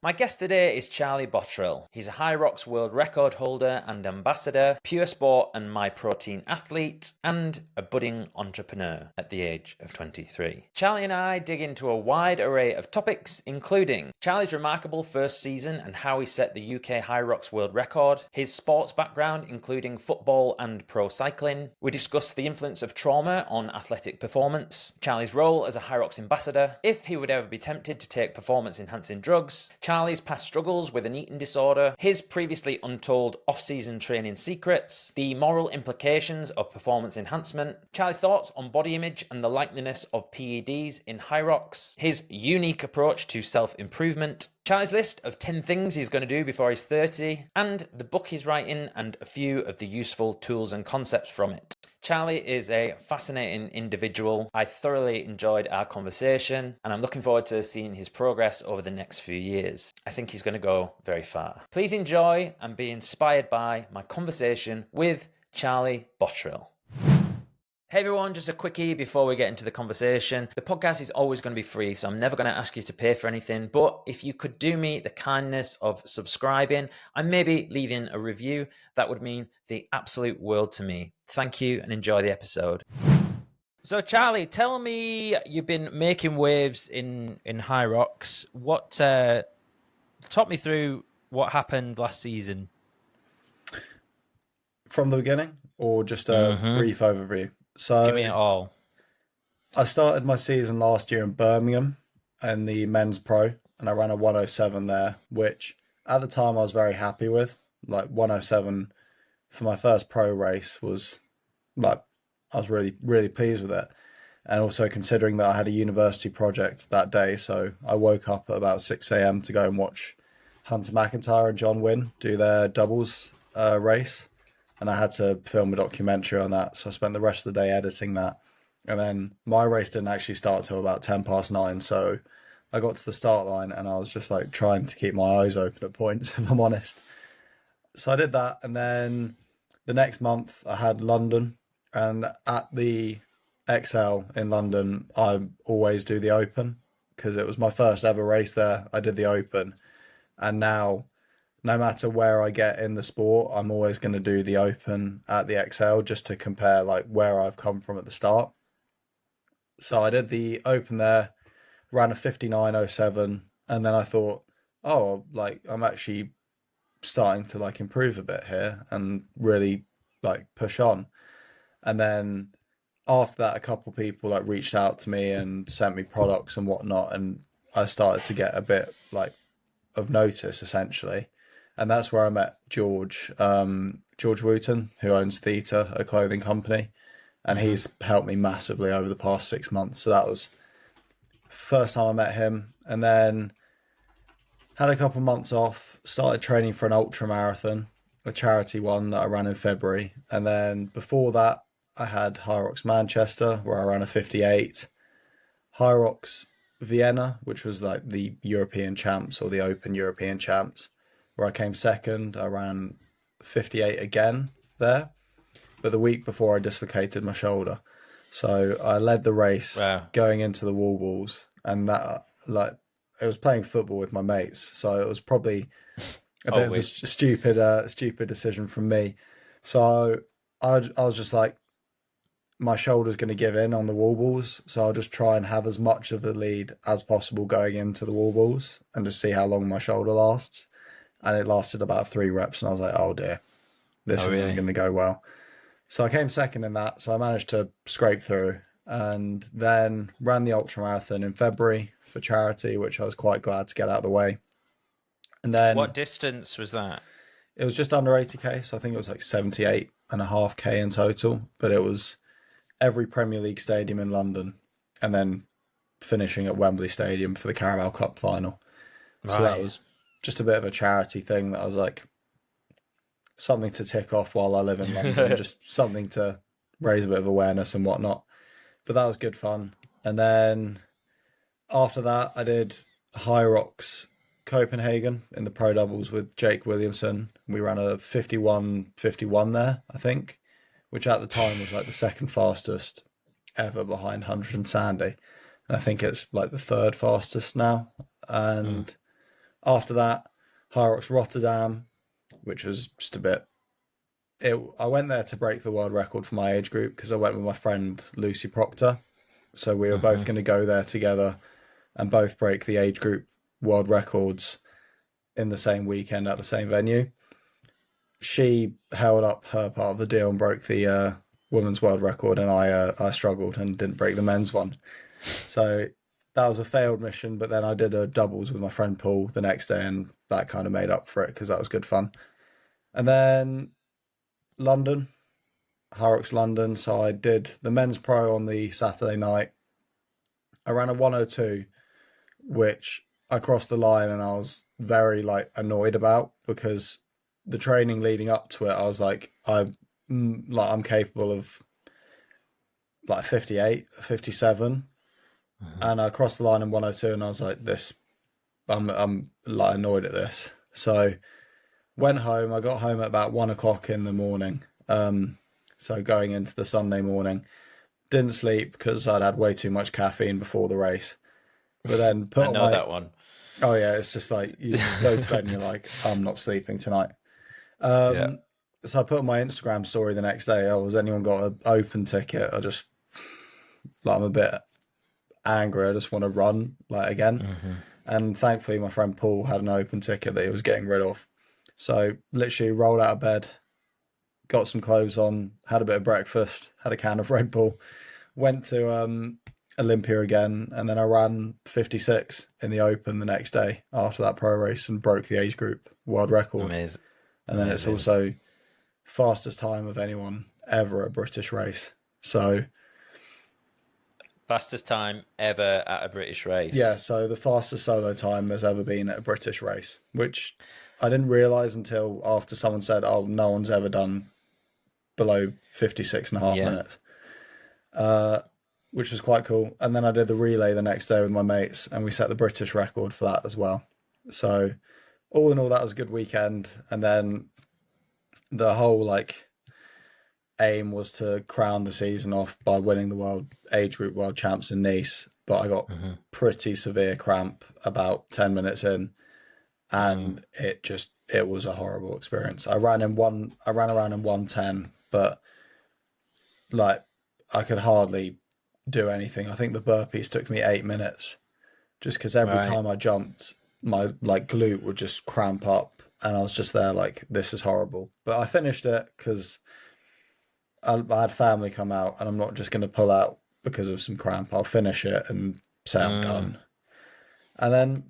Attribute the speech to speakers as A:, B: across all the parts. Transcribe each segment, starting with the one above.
A: My guest today is Charlie Botterill. He's a Hyrox world record holder and ambassador, pure sport and MyProtein athlete, and a budding entrepreneur at the age of 23. Charlie and I dig into a wide array of topics, including Charlie's remarkable first season and how he set the UK Hyrox world record, his sports background including football and pro cycling. We discuss the influence of trauma on athletic performance, Charlie's role as a Hyrox ambassador, if he would ever be tempted to take performance-enhancing drugs, Charlie's past struggles with an eating disorder, his previously untold off-season training secrets, the moral implications of performance enhancement, Charlie's thoughts on body image and the likeliness of PEDs in Hyrox, his unique approach to self-improvement, Charlie's list of 10 things he's going to do before he's 30, and the book he's writing and a few of the useful tools and concepts from it. Charlie is a fascinating individual. I thoroughly enjoyed our conversation, and I'm looking forward to seeing his progress over the next few years. I think he's going to go very far. Please enjoy and be inspired by my conversation with Charlie Botterill. Hey everyone, just a quickie before we get into the conversation. The podcast is always going to be free, so I'm never going to ask you to pay for anything. But if you could do me the kindness of subscribing and maybe leaving a review, that would mean the absolute world to me. Thank you and enjoy the episode. So Charlie, tell me, you've been making waves in Hyrox. Talk me through what happened last season.
B: From the beginning, or just a brief overview? So
A: give me it all.
B: I started my season last year in Birmingham in the men's pro, and I ran a 107 there, which at the time I was very happy with. Like 107 for my first pro race was like, I was really, really pleased with it. And also considering that I had a university project that day, so I woke up at about 6 a.m. to go and watch Hunter McIntyre and John Wynn do their doubles race. And I had to film a documentary on that. So I spent the rest of the day editing that. And then my race didn't actually start till about 9:10. So I got to the start line and I was just like trying to keep my eyes open at points, if I'm honest. So I did that. And then the next month I had London. And at the XL in London, I always do the Open because it was my first ever race there. I did the Open. And now, no matter where I get in the sport, I'm always going to do the Open at the XL just to compare like where I've come from at the start. So I did the Open there, ran a 59.07, and then I thought, oh, like I'm actually starting to like improve a bit here and really like push on. And then after that, a couple of people like reached out to me and sent me products and whatnot, and I started to get a bit like of notice essentially. And that's where I met George Wooten, who owns Theta, a clothing company. And he's helped me massively over the past 6 months. So that was the first time I met him. And then had a couple of months off, started training for an ultra marathon, a charity one that I ran in February. And then before that, I had Hyrox Manchester, where I ran a 58. Hyrox Vienna, which was like the European champs or the Open European champs, where I came second. I ran 58 again there, but the week before I dislocated my shoulder. So I led the race going into the wall balls, and that like it was playing football with my mates. So it was probably a bit of a stupid decision from me. So I was just like, my shoulder's going to give in on the wall balls. So I'll just try and have as much of a lead as possible going into the wall balls and just see how long my shoulder lasts. And it lasted about 3 reps, and I was like, oh dear, this isn't going to go well. So I came second in that, so I managed to scrape through, and then ran the ultramarathon in February for charity, which I was quite glad to get out of the way. And then
A: what distance was that?
B: It was just under 80k, so I think it was like 78.5k in total, but it was every Premier League stadium in London, and then finishing at Wembley Stadium for the Carabao Cup final. So that was just a bit of a charity thing that I was like, something to tick off while I live in London, just something to raise a bit of awareness and whatnot. But that was good fun. And then after that, I did Hyrox Copenhagen in the pro doubles with Jake Williamson. We ran a 51.51 there, I think, which at the time was like the second fastest ever behind Hunter and Sandy. And I think it's like the third fastest now. And After that, Hyrox Rotterdam, which was just a bit. I went there to break the world record for my age group because I went with my friend Lucy Proctor. So we were both going to go there together and both break the age group world records in the same weekend at the same venue. She held up her part of the deal and broke the women's world record, and I struggled and didn't break the men's one. So that was a failed mission, but then I did a doubles with my friend Paul the next day, and that kind of made up for it because that was good fun. And then London, Hyrox London. So I did the men's pro on the Saturday night. I ran a 102, which I crossed the line and I was very annoyed about because the training leading up to it, I was like, I'm capable of 58, 57. And I crossed the line in 102 and I was like, I'm annoyed at this. So went home. I got home at about 1 o'clock in the morning. So going into the Sunday morning, didn't sleep because I'd had way too much caffeine before the race. But then
A: I know that one.
B: Oh yeah, it's just you just go to bed and you're like, I'm not sleeping tonight.
A: Yeah.
B: So I put on my Instagram story the next day. Oh, has anyone got an open ticket? I'm a bit angry. I just want to run again. And thankfully my friend Paul had an open ticket that he was getting rid of. So literally rolled out of bed, got some clothes on, had a bit of breakfast, had a can of Red Bull, went to Olympia again, and then I ran 56 in the Open the next day after that pro race and broke the age group world record.
A: Amazing.
B: And then it's also fastest time of anyone ever at a British race. So
A: fastest time ever at a British race.
B: Yeah, so the fastest solo time there's ever been at a British race, which I didn't realise until after someone said, oh, no one's ever done below 56 and a half minutes, which was quite cool. And then I did the relay the next day with my mates and we set the British record for that as well. So all in all, that was a good weekend. And then the whole aim was to crown the season off by winning the world age group world champs in Nice. But I got pretty severe cramp about 10 minutes in, and it was a horrible experience. I ran around in 110, but I could hardly do anything. I think the burpees took me 8 minutes, just because every time I jumped, my glute would just cramp up, and I was just there this is horrible. But I finished it because I had family come out, and I'm not just going to pull out because of some cramp. I'll finish it and say I'm done. And then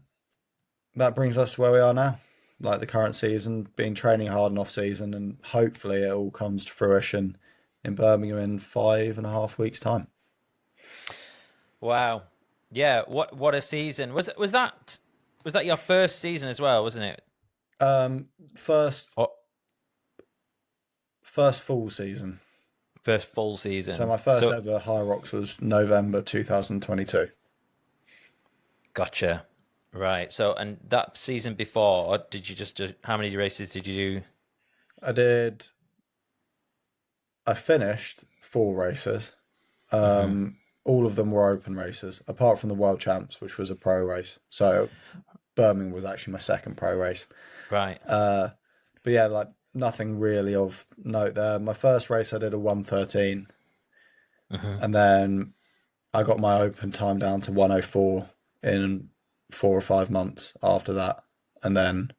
B: that brings us to where we are now, the current season, been training hard and off season, and hopefully it all comes to fruition in Birmingham in 5.5 weeks' time.
A: Wow. Yeah, what a season. Was that your first season as well, wasn't it?
B: First full season.
A: First full season.
B: So my first ever Hyrox was November 2022.
A: Gotcha. Right. So, and that season before, did you just do, how many races did you do?
B: I finished 4 races. All of them were open races, apart from the World Champs, which was a pro race. So Birmingham was actually my second pro race.
A: Right.
B: But yeah, nothing really of note there. My first race I did a 113. And then I got my open time down to 104 in 4 or 5 months after that, and then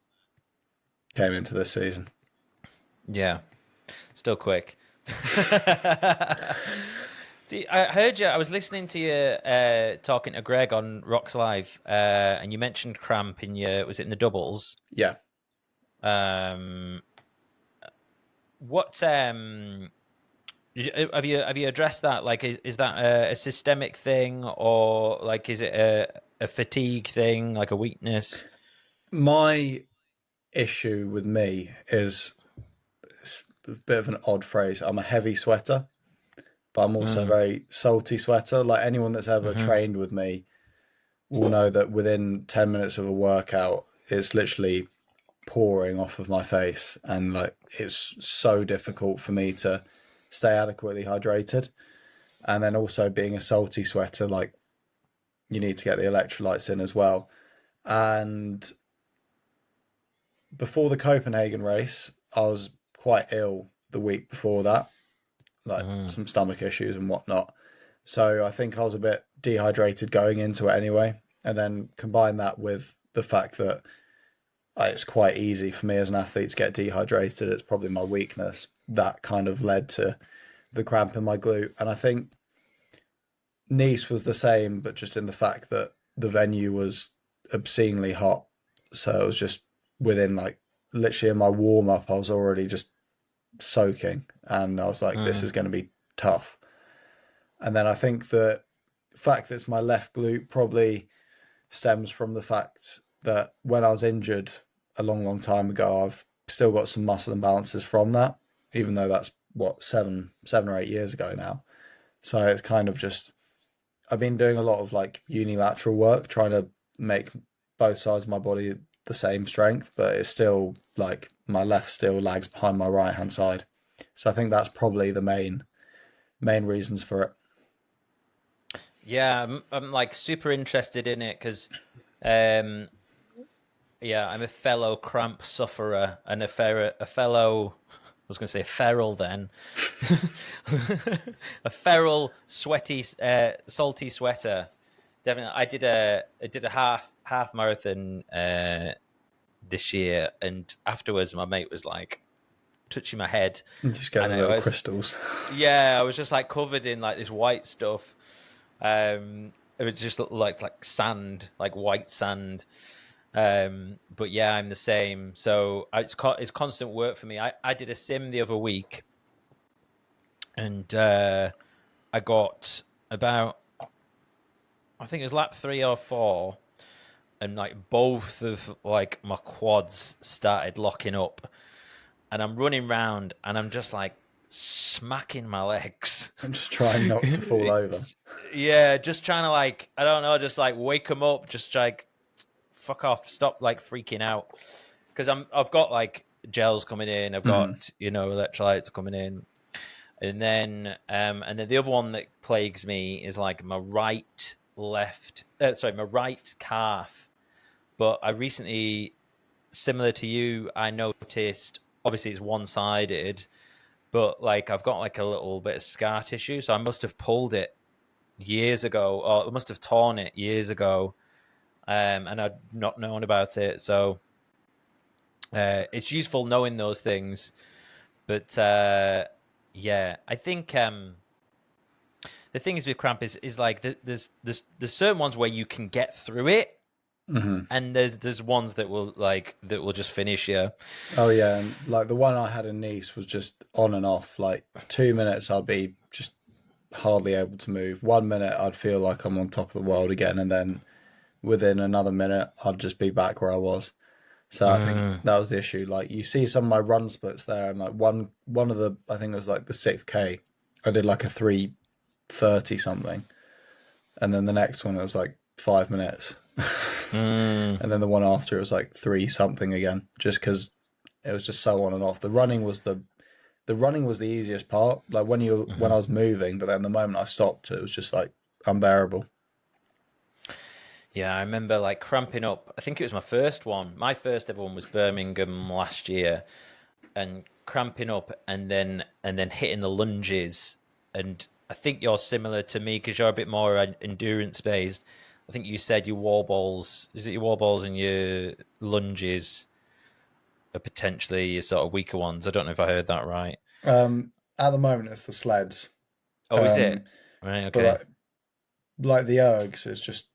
B: came into this season.
A: Yeah. Still quick. I heard you. I was listening to you talking to Greg on Rocks Live, and you mentioned cramp in was it in the doubles?
B: Yeah.
A: What have you addressed that? Is that a systemic thing, or is it a fatigue thing, a weakness?
B: My issue with me is, it's a bit of an odd phrase, I'm a heavy sweater, but I'm also a very salty sweater. Anyone that's ever trained with me will know that within 10 minutes of a workout, it's literally pouring off of my face, and it's so difficult for me to stay adequately hydrated. And then also being a salty sweater, you need to get the electrolytes in as well. And before the Copenhagen race, I was quite ill the week before that, like
A: Mm.
B: some stomach issues and whatnot. So I think I was a bit dehydrated going into it anyway. And then combine that with the fact that it's quite easy for me as an athlete to get dehydrated. It's probably my weakness. That kind of led to the cramp in my glute. And I think Nice was the same, but just in the fact that the venue was obscenely hot. So it was just within like literally in my warm up, I was already just soaking, and I was like, this is
A: Mm.
B: going to be tough. And then I think the fact that it's my left glute probably stems from the fact that when I was injured a long, long time ago, I've still got some muscle imbalances from that, even though that's what, 7 or 8 years ago now. So it's kind of just, I've been doing a lot of like unilateral work, trying to make both sides of my body the same strength, but it's still like my left still lags behind my right hand side. So I think that's probably the main reasons for it.
A: Yeah, I'm like super interested in it because, um, yeah, I'm a fellow cramp sufferer and a fellow. I was going to say feral then, a feral, sweaty, salty sweater. Definitely, I did a half marathon this year, and afterwards, my mate was like touching my head,
B: You just get
A: and
B: the
A: I
B: little
A: was,
B: crystals.
A: yeah, I was just like covered in like this white stuff. It would just look like sand, like white sand. But yeah, I'm the same. So it's constant work for me. I did a sim the other week, and I got about, I think it was lap 3 or 4, and like both of like my quads started locking up, and I'm running round, and I'm just like smacking my legs.
B: I'm just trying not to fall over.
A: Yeah, just trying to like, I don't know, just like wake them up, just like fuck off, stop like freaking out, because I've got like gels coming in, I've
B: Mm.
A: got electrolytes coming in, and then the other one that plagues me is like my my right calf. But I recently, similar to you, I noticed obviously it's one sided, but like I've got like a little bit of scar tissue, so I must have pulled it years ago, or I must have torn it years ago, and I'd not known about it. So it's useful knowing those things. But yeah, I think the thing is with cramp is like there's certain ones where you can get through it,
B: Hmm.
A: and there's ones that will just finish you.
B: Oh yeah, and like the one I had in Nice was just on and off. Like 2 minutes, I'd be just hardly able to move. 1 minute, I'd feel like I'm on top of the world again, and then within another minute, I'd just be back where I was. So I think
A: Mm,
B: that was the issue. Like you see some of my run splits there, and like one of the, I think it was like the 6K, I did like a 3:30 something, and then the next one it was like 5 minutes,
A: mm,
B: and then the one after it was like three something again, just because it was just so on and off. The running was the easiest part, like when I
A: mhm.
B: was moving, but then the moment I stopped, it was just like unbearable.
A: Yeah, I remember like cramping up. I think it was my first one. My first ever one was Birmingham last year, and cramping up, and then hitting the lunges. And I think you're similar to me because you're a bit more endurance based. I think you said your wall balls, is it your wall balls and your lunges are potentially your sort of weaker ones? I don't know if I heard that right.
B: At the moment, it's the sleds,
A: Oh, is
B: um,
A: it? Right,
B: but
A: okay.
B: like the ergs is just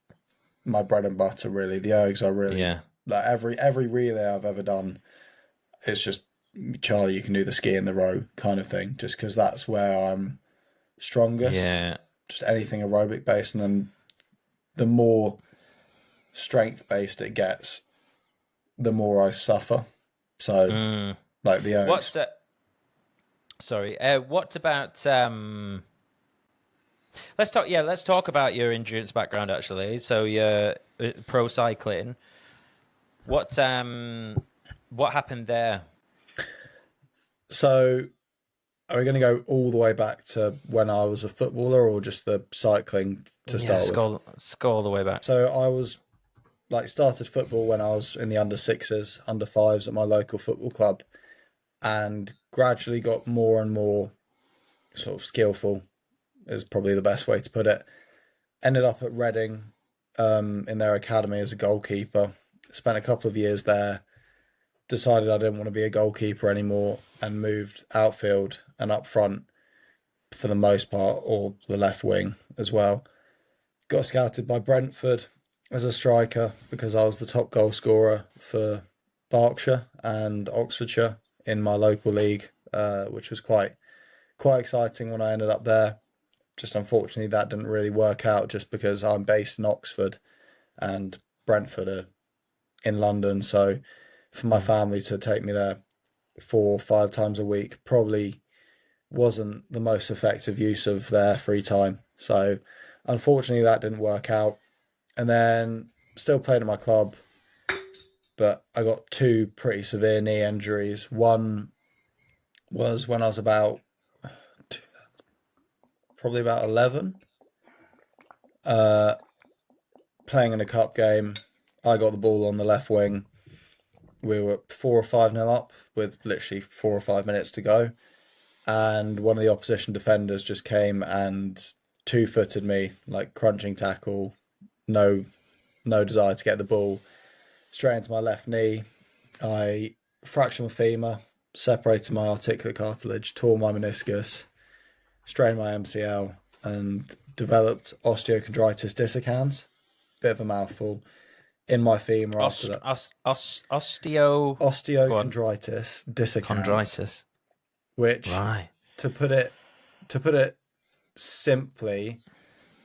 B: my bread and butter. Really, the ergs are really
A: Yeah.
B: like every relay I've ever done. It's just Charlie, you can do the ski in the row kind of thing, just because that's where I'm strongest.
A: Yeah.
B: Just anything aerobic based, and then the more strength based it gets, the more I suffer. So,
A: Mm.
B: like the ergs.
A: What's sorry. What about let's talk about your endurance background actually. So you're pro cycling. What what happened there?
B: So, are we going to go all the way back to when I was a footballer, or just the cycling to
A: Yeah,
B: start with?
A: scroll all the way back.
B: So I was like started football when I was in the under sixes, under fives at my local football club, and gradually got more and more sort of skillful, is probably the best way to put it. Ended up at Reading in their academy as a goalkeeper. Spent a couple of years there. Decided I didn't want to be a goalkeeper anymore and moved outfield and up front for the most part, or the left wing as well. Got scouted by Brentford as a striker because I was the top goal scorer for Berkshire and Oxfordshire in my local league, which was quite exciting when I ended up there. Just unfortunately that didn't really work out just because I'm based in Oxford and Brentford are in London. So for my family to take me there 4 or 5 times a week probably wasn't the most effective use of their free time. So unfortunately that didn't work out. And then still played at my club, but I got 2 pretty severe knee injuries. One was when I was probably about 11, playing in a cup game. I got the ball on the left wing. We were 4 or 5-0 up with literally 4 or 5 minutes to go. And one of the opposition defenders just came and 2-footed me, like crunching tackle, no desire to get the ball, straight into my left knee. I fractured my femur, separated my articular cartilage, tore my meniscus, strained my MCL, and developed osteochondritis dissecans. Bit of a mouthful. In my femur after that. Osteochondritis dissecans.
A: Chondritis.
B: Which,
A: right.
B: to put it simply,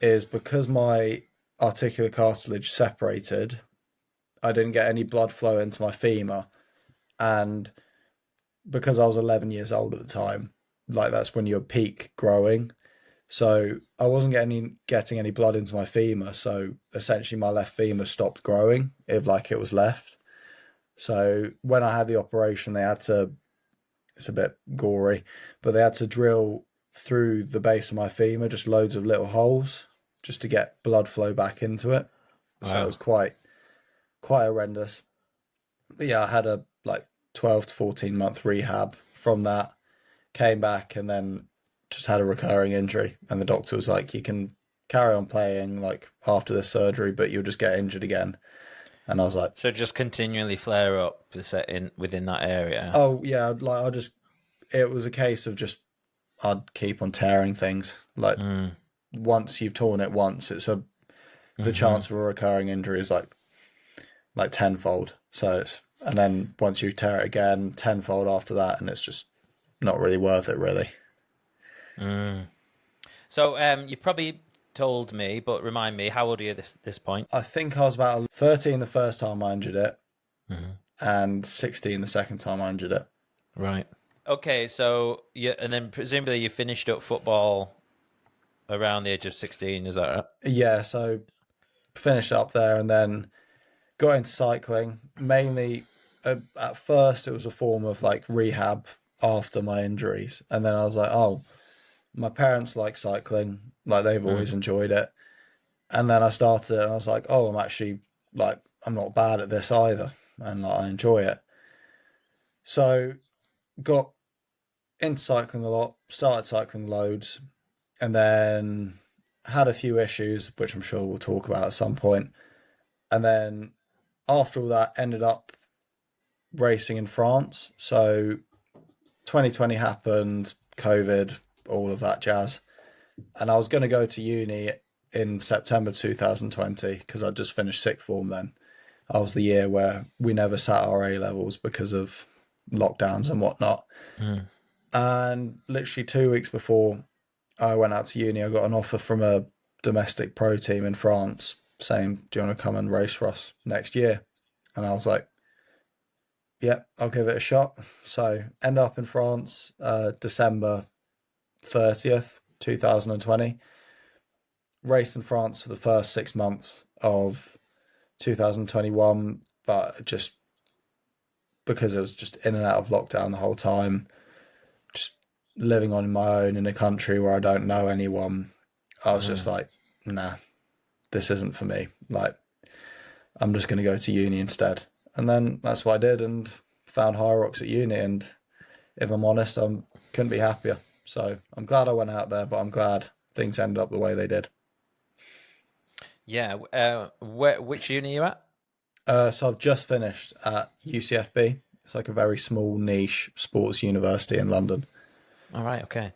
B: is because my articular cartilage separated, I didn't get any blood flow into my femur, and because I was 11 years old at the time, like that's when you're peak growing, so I wasn't getting any blood into my femur, so essentially my left femur stopped growing if like it was left. So when I had the operation, they had to, it's a bit gory, but they had to drill through the base of my femur, just loads of little holes, just to get blood flow back into it. Wow. So it was quite horrendous. But yeah, I had a 12 to 14 month rehab from that, came back and then just had a recurring injury. And the doctor was like, you can carry on playing after this surgery, but you'll just get injured again. And I was like,
A: so just continually flare up within that area.
B: Oh yeah, it was a case of just I'd keep on tearing things. Once you've torn it once, the chance of a recurring injury is like tenfold. So and then once you tear it again, tenfold after that, and it's just not really worth it, really.
A: So you probably told me, but remind me, how old are you at this point?
B: I think I was about 13 the first time I injured it, and 16 the second time I injured it.
A: Right. Okay, so and then presumably you finished up football around the age of 16, is that right?
B: Yeah, so finished up there and then got into cycling. Mainly, at first it was a form of rehab after my injuries, and then I was like, oh, my parents like cycling, they've always enjoyed it. And then I started it and I was like, oh, I'm actually I'm not bad at this either, and I enjoy it. So got into cycling a lot, started cycling loads, and then had a few issues, which I'm sure we'll talk about at some point. And then after all that, ended up racing in France. So 2020 happened, COVID, all of that jazz. And I was going to go to uni in September 2020 because I'd just finished sixth form then. I was the year where we never sat our A levels because of lockdowns and whatnot. And literally 2 weeks before I went out to uni, I got an offer from a domestic pro team in France saying, do you want to come and race for us next year? And I was like, yeah, I'll give it a shot. So end up in France, December 30th, 2020. Raced in France for the first 6 months of 2021, but just because it was just in and out of lockdown the whole time, just living on my own in a country where I don't know anyone, I was just like, nah, this isn't for me. I'm just going to go to uni instead. And then that's what I did and found Hyrox at uni. And if I'm honest, I couldn't be happier. So I'm glad I went out there, but I'm glad things ended up the way they did.
A: Yeah. Which uni are you at?
B: So I've just finished at UCFB. It's like a very small niche sports university in London.
A: All right. Okay.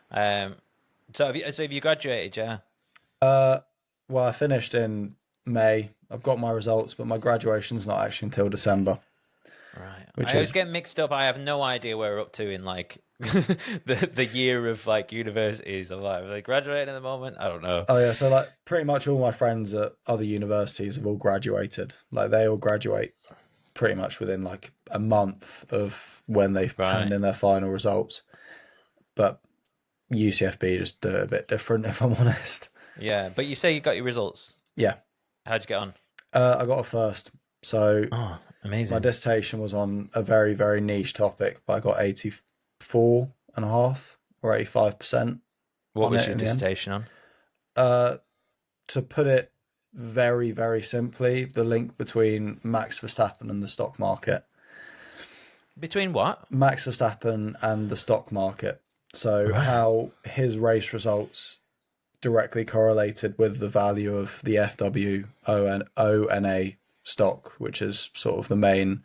A: Um, so have you graduated? Yeah.
B: Well, I finished in May. I've got my results, but my graduation's not actually until December,
A: Right.
B: which
A: I always
B: is
A: get mixed up. I have no idea where we're up to in like the year of like universities. I'm like, are they graduating at the moment? I don't know.
B: oh yeah. So like pretty much all my friends at other universities have all graduated. Like they all graduate pretty much within like a month of when they hand
A: Right.
B: in their final results. But UCFB just do it a bit different, if I'm honest.
A: Yeah. But you say you got your results.
B: Yeah,
A: How'd you get on?
B: I got a first. So
A: Oh,
B: my
A: amazing.
B: dissertation was on a very, very niche topic, but I got 84.5 or 85%
A: What
B: on
A: was
B: it
A: your
B: in the end.
A: dissertation on?
B: Uh, to put it very, very simply, the link between Max Verstappen and the stock market.
A: Between what?
B: Max Verstappen and the stock market. So,
A: Right.
B: how his race results directly correlated with the value of the FWONA stock, which is sort of the main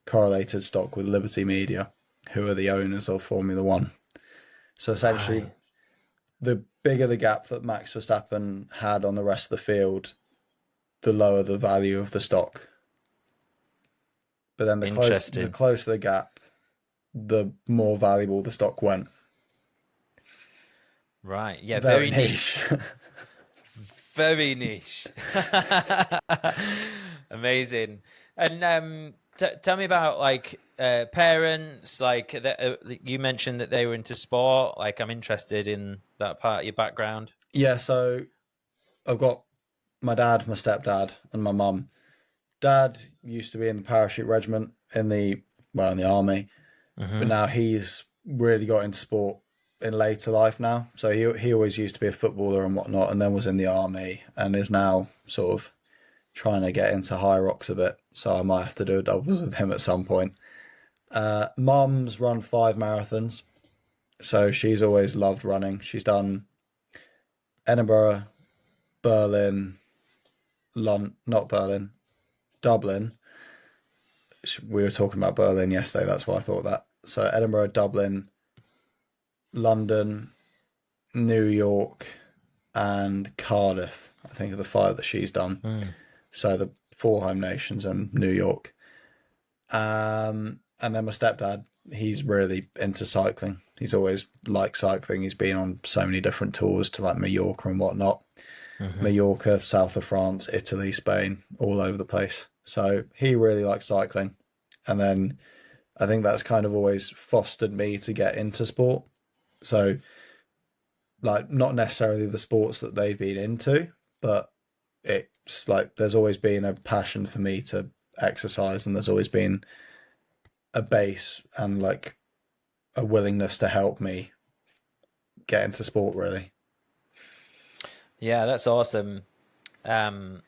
B: correlated stock with Liberty Media, who are the owners of Formula One. So essentially,
A: Right.
B: the bigger the gap that Max Verstappen had on the rest of the field, the lower the value of the stock. But then the
A: Interesting.
B: closer the gap, the more valuable the stock went.
A: Right. Yeah.
B: Very
A: Very
B: niche.
A: niche. Very niche. Amazing. And tell me about like parents. Like you mentioned that they were into sport. Like I'm interested in that part of your background.
B: Yeah, so I've got my dad, my stepdad, and my mum. Dad used to be in the parachute regiment in in the army, but
A: Hmm.
B: now he's really got into sport in later life now. So he always used to be a footballer and whatnot, and then was in the army and is now sort of trying to get into high rocks a bit. So I might have to do a doubles with him at some point. Mum's run 5 marathons, so she's always loved running. She's done Edinburgh, Berlin, not Berlin, Dublin. We were talking about Berlin yesterday. That's why I thought that. So Edinburgh, Dublin, London, New York, and Cardiff, I think, are the five that she's done.
A: Mm.
B: So the four home nations and New York. And then my stepdad, he's really into cycling. He's always liked cycling. He's been on so many different tours to like Mallorca and whatnot.
A: Hmm.
B: Mallorca, south of France, Italy, Spain, all over the place. So he really likes cycling. And then I think that's kind of always fostered me to get into sport. So, like, not necessarily the sports that they've been into, but it's like there's always been a passion for me to exercise, and there's always been a base and like a willingness to help me get into sport, really.
A: Yeah, that's awesome. Um,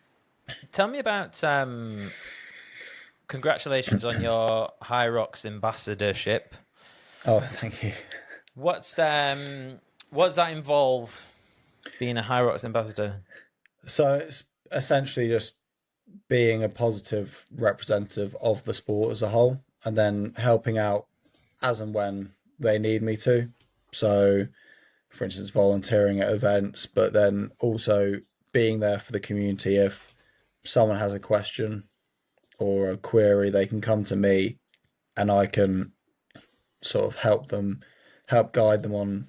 A: Tell me about congratulations on your Hyrox ambassadorship.
B: Oh, thank you.
A: What's what's that involve being a Hyrox ambassador?
B: So it's essentially just being a positive representative of the sport as a whole and then helping out as and when they need me to. So, for instance, volunteering at events, but then also being there for the community. If someone has a question or a query, they can come to me and I can sort of help guide them on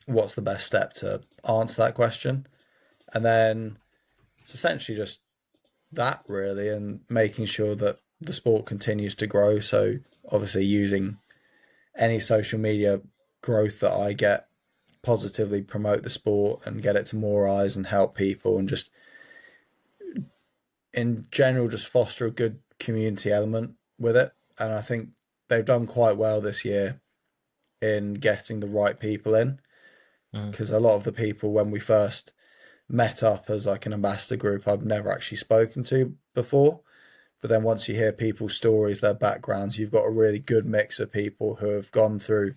B: what's the best step to answer that question. And then it's essentially just that really, and making sure that the sport continues to grow. So obviously using any social media growth that I get positively promote the sport and get it to more eyes and help people and just in general just foster a good community element with it. And I think they've done quite well this year in getting the right people in
A: Mm.
B: because a lot of the people when we first met up as like an ambassador group I've never actually spoken to before. But then once you hear people's stories, their backgrounds, you've got a really good mix of people who have gone through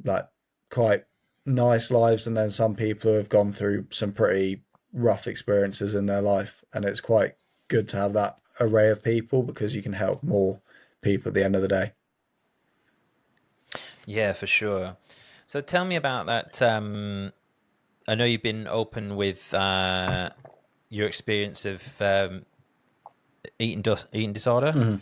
B: like quite nice lives, and then some people who have gone through some pretty rough experiences in their life. And it's quite good to have that array of people because you can help more people at the end of the day.
A: Yeah, for sure. So tell me about that. I know you've been open with your experience of eating disorder.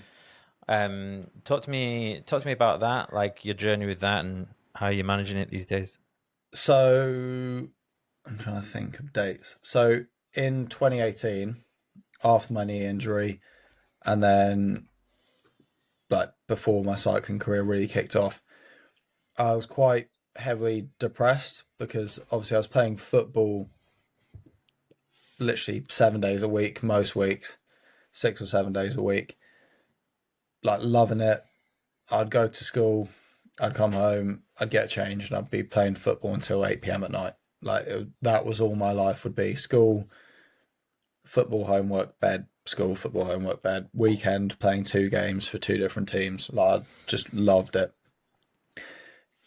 B: Mm-hmm.
A: Talk to me about that, like your journey with that and how you're managing it these days.
B: So I'm trying to think of dates. So in 2018, after my knee injury, and then like before my cycling career really kicked off, I was quite heavily depressed because obviously I was playing football literally 7 days a week, most weeks, 6 or 7 days a week, like loving it. I'd go to school, I'd come home, I'd get changed, and I'd be playing football until 8 p.m. at night. Like that was all my life would be: school, football, homework, bed, school, football, homework, bed. Weekend playing 2 games for 2 different teams. Like I just loved it.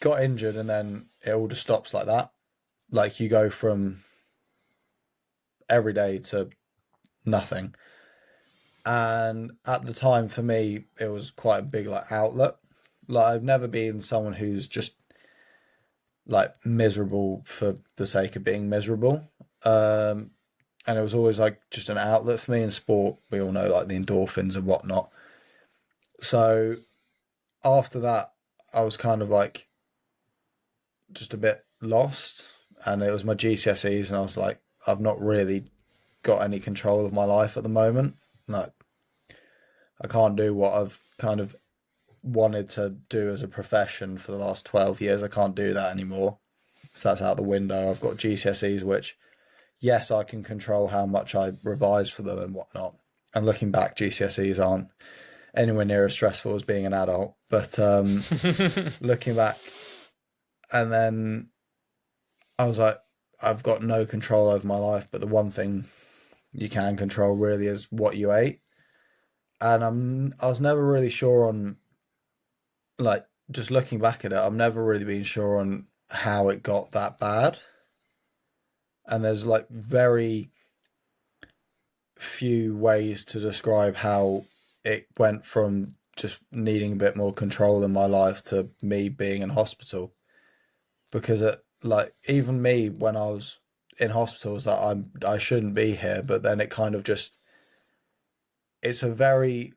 B: Got injured, and then it all just stops like that. Like you go from every day to nothing. And at the time, for me, it was quite a big like outlet. Like I've never been someone who's just like miserable for the sake of being miserable. And it was always like just an outlet for me in sport. We all know like the endorphins and whatnot. So after that, I was kind of like just a bit lost. And it was my GCSEs, and I was like, I've not really got any control of my life at the moment. Like, I can't do what I've kind of wanted to do as a profession for the last 12 years. I can't do that anymore. So that's out the window. I've got GCSEs, which, yes, I can control how much I revise for them and whatnot. And looking back, GCSEs aren't anywhere near as stressful as being an adult. But looking back, and then I was like, I've got no control over my life, but the one thing you can control really is what you ate. And I was never really sure on, like, just looking back at it, I've never really been sure on how it got that bad. And there's like very few ways to describe how it went from just needing a bit more control in my life to me being in hospital. Because it, like, even me when I was in hospital was like, I shouldn't be here, but then it kind of just, it's a very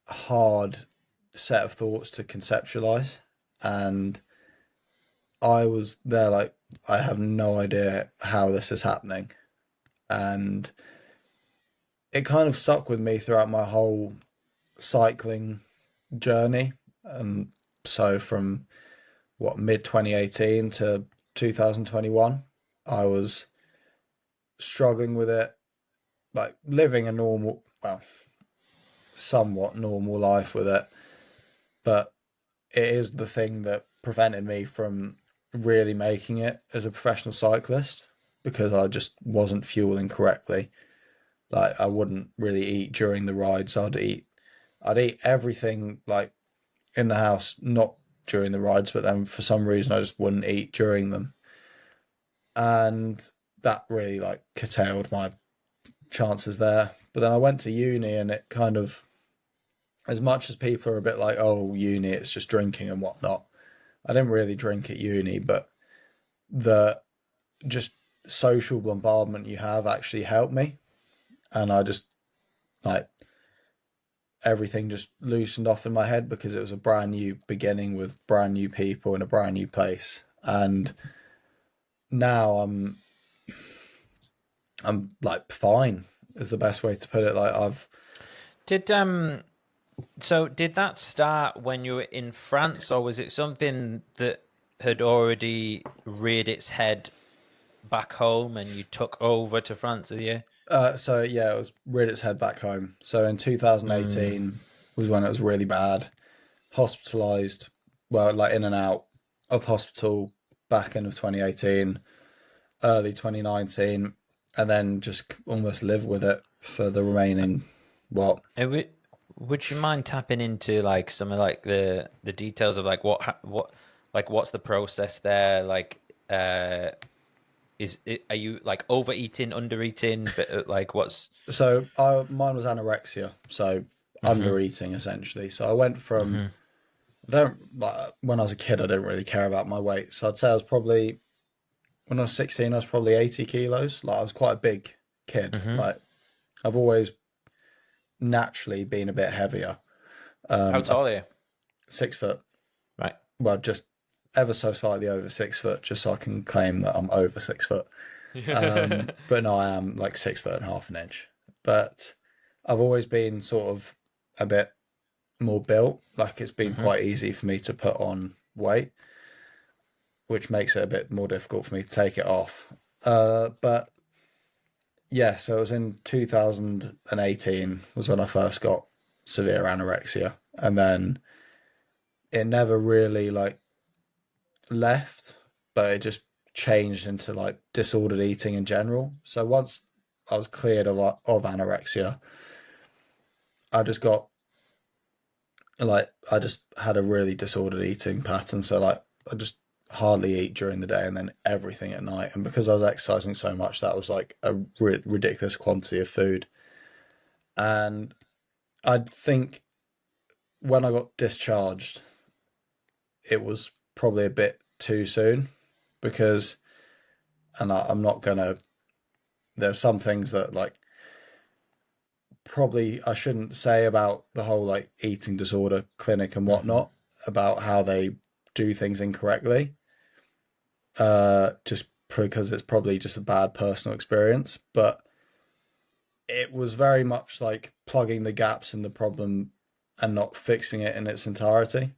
B: hard set of thoughts to conceptualize. And I was there like, I have no idea how this is happening. And it kind of stuck with me throughout my whole cycling journey. And so from what, mid 2018 to 2021, I was struggling with it, like living a normal, well, somewhat normal life with it. But it is the thing that prevented me from really making it as a professional cyclist because I just wasn't fueling correctly. Like I wouldn't really eat during the rides. I'd eat everything like in the house, not during the rides, but then for some reason I just wouldn't eat during them. And that really like curtailed my chances there. But then I went to uni, and it kind of, as much as people are a bit like, oh, uni, it's just drinking and whatnot. I didn't really drink at uni, but the just social bombardment you have actually helped me. And I just like everything just loosened off in my head because it was a brand new beginning with brand new people in a brand new place. And now I'm like fine is the best way to put it. Like I've
A: Did so did that start when you were in France, or was it something that had already reared its head back home and you took over to France with you?
B: so yeah, it was reared its head back home. So in 2018 was when it was really bad. Hospitalized, well, like in and out of hospital back end of 2018, early 2019. and then just almost live with it for the remaining what.
A: And would you mind tapping into like some of like the details of like what like what's the process there? Like, are you like overeating, undereating? But like, what's
B: So mine was anorexia, so
A: hmm
B: under eating essentially. So I went from
A: hmm
B: I don't like when I was a kid, I didn't really care about my weight. So I'd say I was probably when I was 16, I was probably 80 kilos. Like I was quite a big kid.
A: hmm
B: Like I've always naturally been a bit heavier.
A: How
B: I'm
A: tall are you?
B: 6 foot.
A: Right.
B: Well, just ever so slightly over 6 foot, just so I can claim that I'm over 6 foot. But no, I am like 6 foot and half an inch. But I've always been sort of a bit more built. Like it's been
A: hmm
B: quite easy for me to put on weight, which makes it a bit more difficult for me to take it off. But yeah, so it was in 2018 was when I first got severe anorexia, and then it never really like left, but it just changed into like disordered eating in general. So once I was cleared of anorexia, I just got like I just had a really disordered eating pattern. So like I just hardly eat during the day and then everything at night. And because I was exercising so much, that was like a ridiculous quantity of food. And I think when I got discharged, it was probably a bit too soon because, and I'm not gonna. There's some things that like probably I shouldn't say about the whole like eating disorder clinic and
A: hmm
B: whatnot about how they do things incorrectly. Just because it's probably just a bad personal experience, but it was very much like plugging the gaps in the problem and not fixing it in its entirety.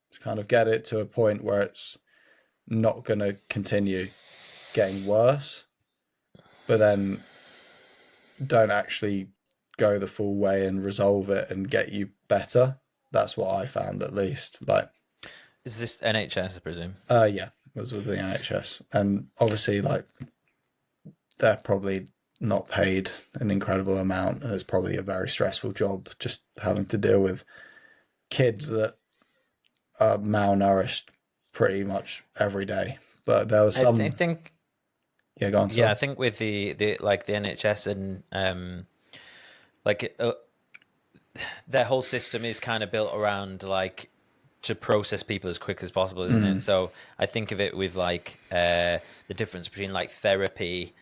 B: It's kind of get it to a point where it's not going to continue getting worse, but then don't actually go the full way and resolve it and get you better. That's what I found at least. Like,
A: Is this NHS, I presume?
B: yeah, it was with the NHS, and obviously, like, they're probably not paid an incredible amount, and it's probably a very stressful job just having to deal with kids that are malnourished pretty much every day. But there was
A: I
B: some,
A: think
B: yeah, go on,
A: yeah,
B: sorry.
A: I think with the like the NHS and like their whole system is kind of built around like to process people as quick as possible, isn't it?
B: Mm,
A: So I think of it with like the difference between like therapy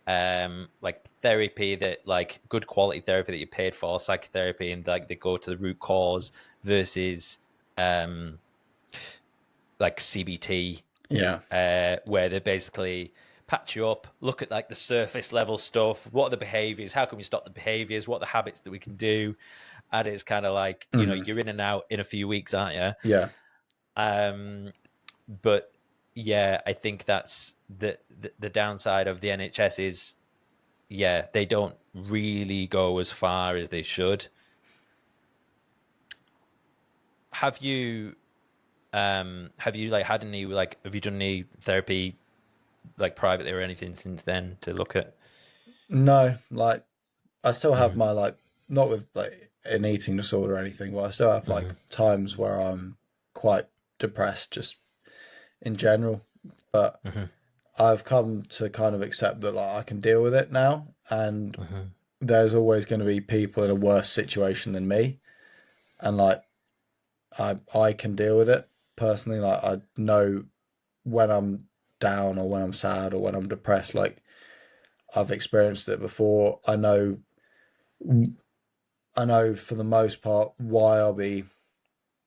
A: that like good quality therapy that you paid for, psychotherapy, and like they go to the root cause versus um like CBT,
B: yeah.
A: where they basically patch you up, look at like the surface level stuff. What are the behaviors? How can we stop the behaviors? What are the habits that we can do? And it's kind of like,
B: Mm,
A: you're in and out in a few weeks, aren't you?
B: yeah.
A: But yeah, I think that's the downside of the NHS is, yeah, they don't really go as far as they should. Have you have you like had any like have you done any therapy like privately or anything since then to look at?
B: No, like, I still have
A: hmm
B: my like not with like an eating disorder or anything, but I still have
A: hmm
B: like times where I'm quite depressed just in general. But
A: hmm
B: I've come to kind of accept that like I can deal with it now, and
A: hmm
B: there's always going to be people in a worse situation than me, and like I can deal with it personally. Like I know when I'm down or when I'm sad or when I'm depressed, like I've experienced it before. I know for the most part why I'll be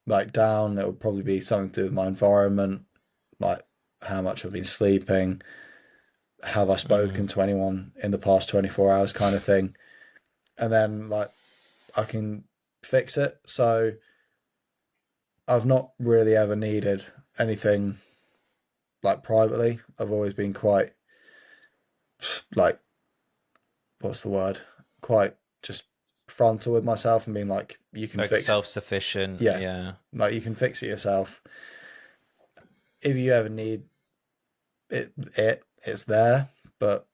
B: like down. It would probably be something to do with my environment, like how much I've been sleeping, have I
A: hmm
B: spoken to anyone in the past 24 hours kind of thing. And then like I can fix it. So I've not really ever needed anything like privately. I've always been quite like what's the word? Quite just frontal with myself and being like, you can
A: Like
B: fix
A: self-sufficient,
B: yeah.
A: yeah.
B: Like you can fix it yourself. If you ever need it's there, but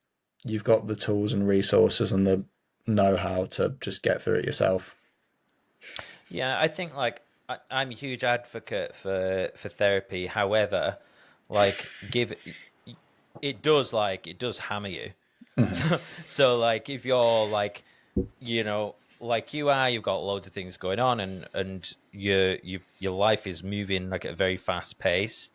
B: you've got the tools and resources and the know-how to just get through it yourself.
A: Yeah, I think like I'm a huge advocate for therapy. However, like give it does hammer you. So like if you're like like you are, you've got loads of things going on, and your life is moving like at a very fast pace.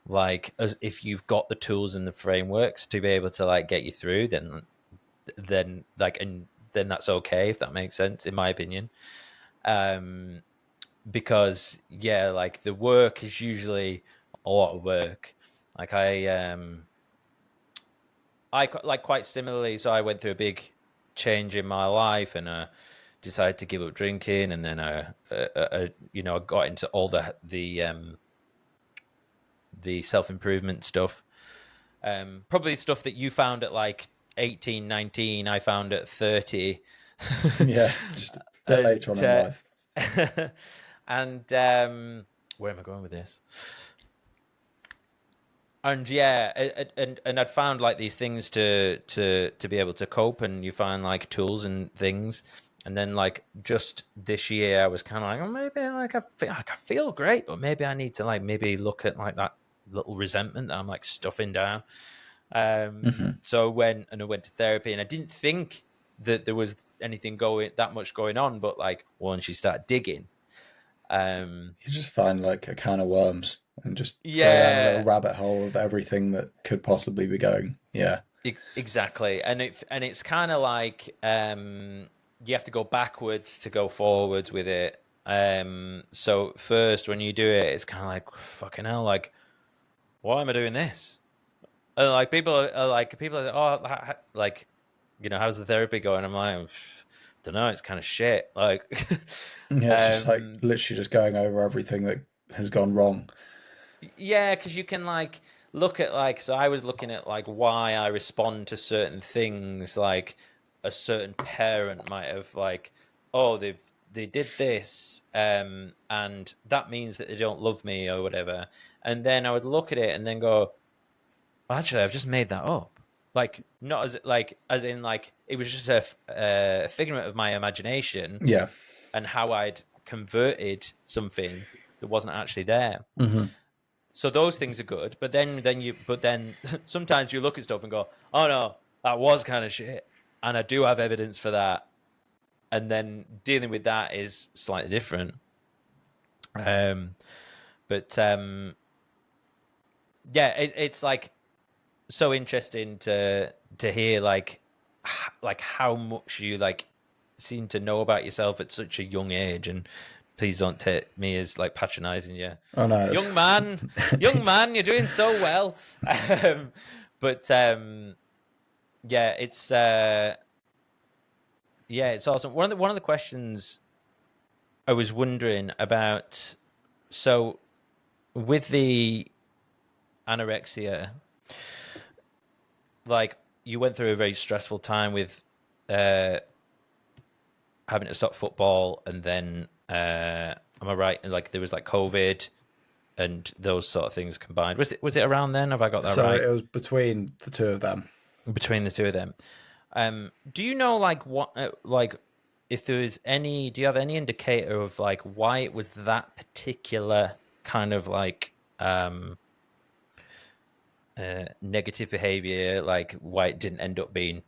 A: Like as if you've got the tools and the frameworks to be able to like get you through, then like and then that's okay if that makes sense in my opinion. Um, because yeah, like the work is usually a lot of work. Like I like quite similarly. So I went through a big change in my life, and decided to give up drinking, and then I got into all the self improvement stuff. Probably stuff that you found at like 18, 19, I found at 30.
B: Yeah, just a bit later on
A: and
B: in life.
A: and where am I going with this? And yeah, and I'd found like these things to be able to cope, and you find like tools and things. And then like just this year, I was kind of like, oh, maybe I feel great, but maybe I need to like maybe look at like that little resentment that I'm like stuffing down. So I went to therapy, and I didn't think that there was anything going that much going on, but like once you start digging, um,
B: You just find like a can of worms and just go down a little
A: yeah,
B: rabbit hole of everything that could possibly be going. Yeah.
A: exactly, and it's kind of like you have to go backwards to go forwards with it. So first, when you do it, it's kind of like fucking hell, like why am I doing this? And like people are oh like how's the therapy going? I'm like don't know, it's kind of shit. Like
B: Yeah, it's just like
A: um
B: literally just going over everything that has gone wrong.
A: yeah, because you can like look at like so I was looking at like why I respond to certain things, like a certain parent might have like oh they did this and that means that they don't love me or whatever, and then I would look at it and then go well, actually I've just made that up, like not as like as in like it was just a figment of my imagination
B: Yeah.
A: and how I'd converted something that wasn't actually there.
B: Hmm.
A: So those things are good, but then sometimes you look at stuff and go, "Oh no, that was kind of shit," and I do have evidence for that. And then dealing with that is slightly different. Um, but yeah, it's like so interesting to hear like how much you like seem to know about yourself at such a young age. And please don't take me as like patronizing you,
B: Oh no.
A: young man, young man, you're doing so well. um, but yeah, it's awesome. One of the questions I was wondering about, so with the anorexia, like you went through a very stressful time with uh having to stop football, and then am I right? Like there was like COVID and those sort of things combined. Was it around then? Have I got that
B: So
A: right?
B: it was between the two of them.
A: Between the two of them, do you know like what like if there is any? Do you have any indicator of like why it was that particular kind of like negative behavior? Like why it didn't end up being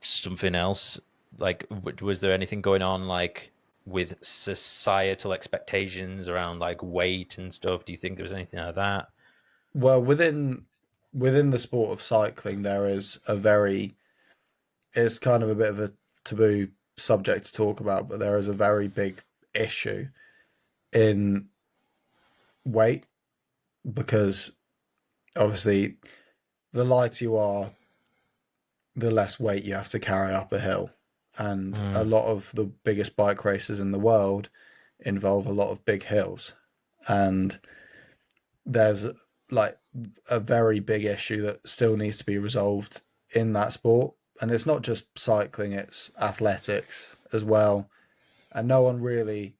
A: something else? Like was there anything going on like with societal expectations around like weight and stuff? Do you think there was anything like that?
B: Well, within the sport of cycling, there is a very it's kind of a bit of a taboo subject to talk about, but there is a very big issue in weight because obviously the lighter you are, the less weight you have to carry up a hill. And a
A: Mm.
B: lot of the biggest bike races in the world involve a lot of big hills. And there's like a very big issue that still needs to be resolved in that sport. And it's not just cycling, it's athletics as well. And no one really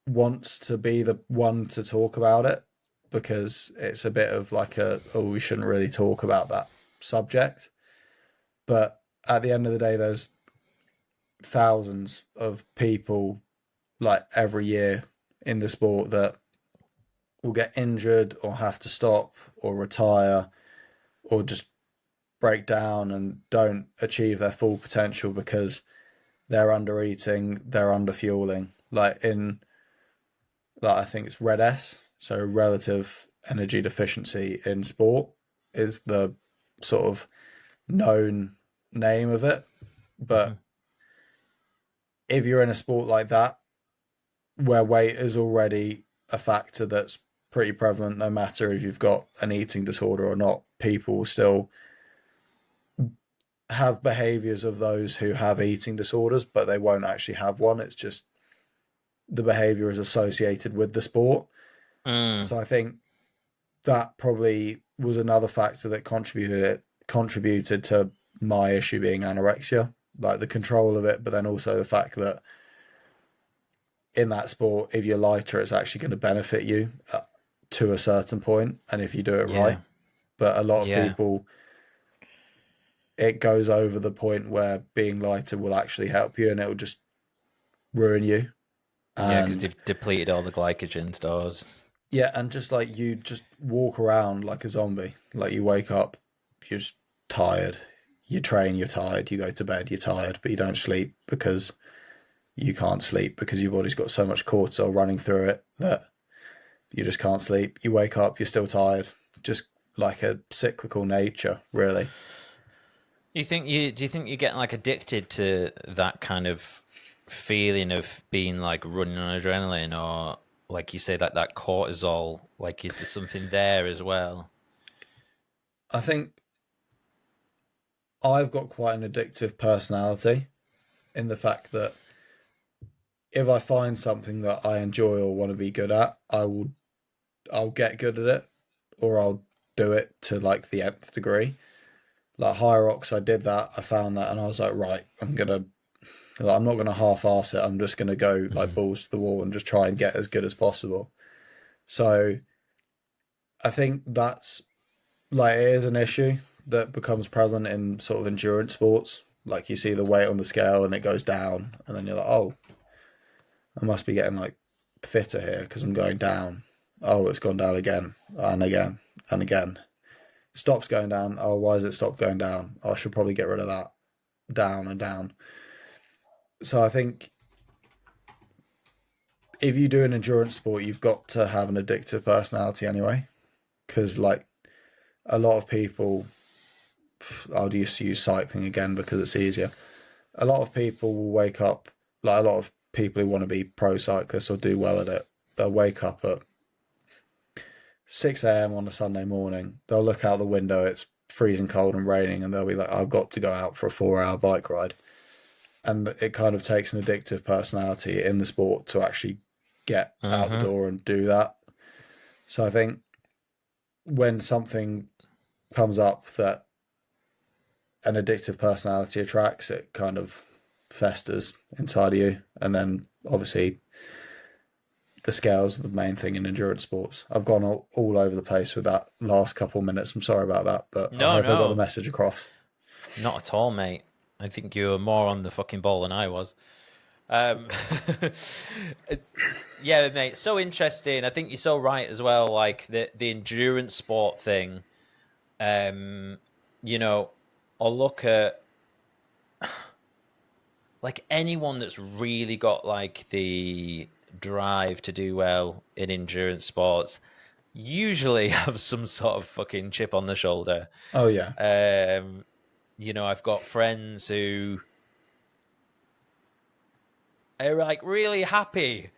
B: wants to be the one to talk about it because it's a bit of like a, oh, we shouldn't really talk about that subject. But at the end of the day, there's thousands of people like every year in the sport that will get injured or have to stop or retire or just break down and don't achieve their full potential because they're under eating, they're under fueling. I think it's Red S, so relative energy deficiency in sport is the sort of known name of it.
A: Hmm.
B: But if you're in a sport like that, where weight is already a factor that's pretty prevalent, no matter if you've got an eating disorder or not, people will still have behaviors of those who have eating disorders, but they won't actually have one. It's just the behavior is associated with the sport.
A: Mm.
B: So I think that probably was another factor that contributed to my issue being anorexia, like the control of it, but then also the fact that in that sport, if you're lighter, it's actually going to benefit you to a certain point, and if you do it
A: Yeah.
B: right. But a lot of
A: Yeah.
B: people, it goes over the point where being lighter will actually help you, and it will just ruin you.
A: Yeah, because
B: And
A: they've depleted all the glycogen stores.
B: yeah, and just like you just walk around like a zombie. Like you wake up, you're just tired. You train, you're tired. You go to bed, you're tired, but you don't sleep because you can't sleep because your body's got so much cortisol running through it that you just can't sleep. You wake up, you're still tired. Just like a cyclical nature, really.
A: Do you think you're getting like addicted to that kind of feeling of being like running on adrenaline, or like you say, that cortisol? Like, is there something there as well?
B: I think I've got quite an addictive personality in the fact that if I find something that I enjoy or want to be good at, I'll get good at it or I'll do it to like the nth degree. Like Hyrox, I did that, I found that, and I was like, right, I'm not gonna half-ass it. I'm just gonna go like balls to the wall and just try and get as good as possible. So I think that's like it is an issue that becomes prevalent in sort of endurance sports. Like you see the weight on the scale and it goes down, and then you're like, oh, I must be getting like fitter here because I'm going down. Oh, it's gone down again and again and again. Stops going down. Oh, why has it stopped going down? Oh, I should probably get rid of that. Down and down. So I think if you do an endurance sport, you've got to have an addictive personality anyway. Because like a lot of people, I'll just use cycling again because it's easier. A lot of people will wake up, like a lot of people who want to be pro cyclists or do well at it, they'll wake up at 6 a.m. on a Sunday morning. They'll look out the window, it's freezing cold and raining, and they'll be like, I've got to go out for a 4 hour bike ride. And it kind of takes an addictive personality in the sport to actually get out the
A: Mm-hmm.
B: door and do that. So I think when something comes up that an addictive personality attracts, it kind of festers inside of you. And then obviously the scales are the main thing in endurance sports. I've gone all over the place with that last couple of minutes. I'm sorry about that, but I
A: No,
B: hope I got the
A: no,
B: message across.
A: not at all, mate. I think you were more on the fucking ball than I was. Um, yeah, mate, so interesting. I think you're so right as well. Like the endurance sport thing. Um, you know, or look at like anyone that's really got like the drive to do well in endurance sports usually have some sort of fucking chip on the shoulder.
B: Oh, yeah.
A: Um, I've got friends who are like really happy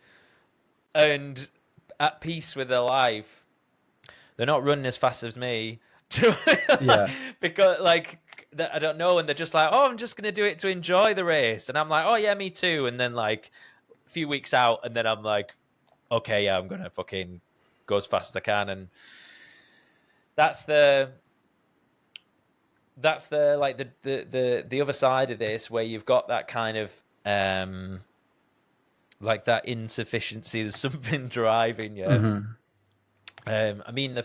A: and at peace with their life. They're not running as fast as me
B: Yeah.
A: because like I don't know, and they're just like, oh, I'm just gonna do it to enjoy the race, and I'm like, oh yeah, me too. And then like a few weeks out, and then I'm like, okay, yeah, I'm gonna fucking go as fast as I can, and that's the like the other side of this where you've got that kind of like that insufficiency. There's something driving you.
B: Hmm.
A: I mean, my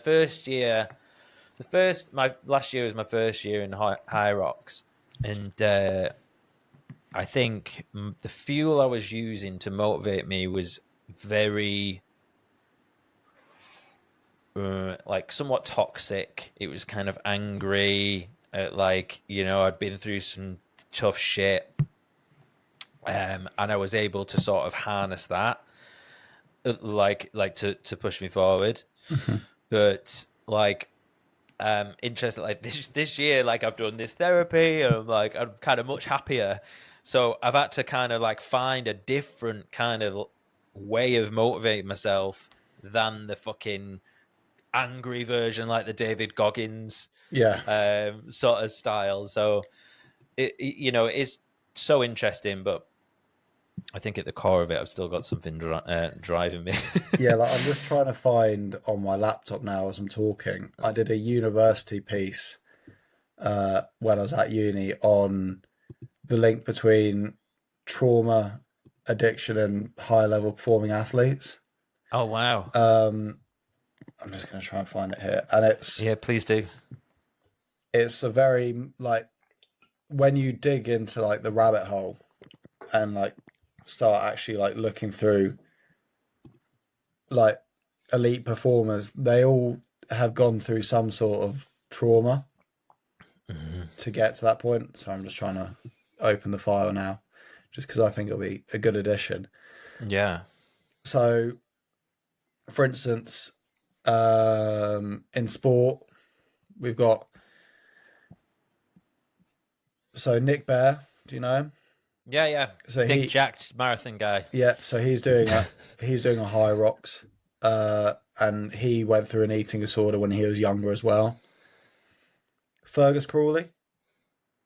A: last year was my first year in Hyrox, And I think the fuel I was using to motivate me was very like somewhat toxic. It was kind of angry. Like, I'd been through some tough shit, and I was able to sort of harness that, like to push me forward.
B: Mhm.
A: But like, interested, like this year, like I've done this therapy, and I'm kind of much happier. So I've had to kind of like find a different kind of way of motivating myself than the fucking angry version, like the David Goggins
B: Yeah.
A: sort of style. So it's so interesting, but I think at the core of it, I've still got something driving me.
B: Yeah, like I'm just trying to find on my laptop now as I'm talking. I did a university piece when I was at uni on the link between trauma, addiction, and high level performing athletes.
A: Oh wow!
B: Um, I'm just going to try and find it here, and
A: Yeah, please do.
B: it's a very like when you dig into like the rabbit hole and like start actually like looking through like elite performers, they all have gone through some sort of trauma
A: Mm-hmm.
B: to get to that point. So I'm just trying to open the file now, just because I think it'll be a good addition.
A: Yeah.
B: So, for instance, in sport, we've got Nick Bear. Do you know him?
A: Yeah, yeah.
B: So
A: Big
B: he,
A: jacked marathon guy.
B: yeah. So he's doing a Hyrox, and he went through an eating disorder when he was younger as well. Fergus Crawley,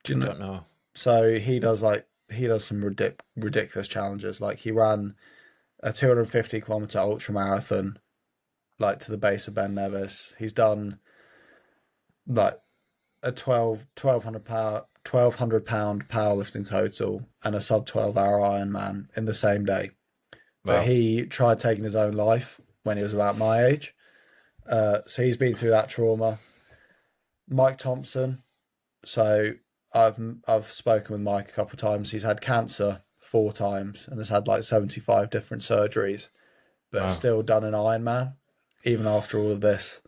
B: do you know?
A: Don't know.
B: So he does some ridiculous challenges. Like he ran a 250-kilometer ultra marathon, like to the base of Ben Nevis. He's done like a 1,200 pound powerlifting total and a sub 12 hour Ironman in the same day. But
A: Wow.
B: he tried taking his own life when he was about my age. So he's been through that trauma. Mike Thompson. So I've spoken with Mike a couple of times. He's had cancer 4 times and has had like 75 different surgeries, but has
A: Wow.
B: still done an Ironman even after all of this.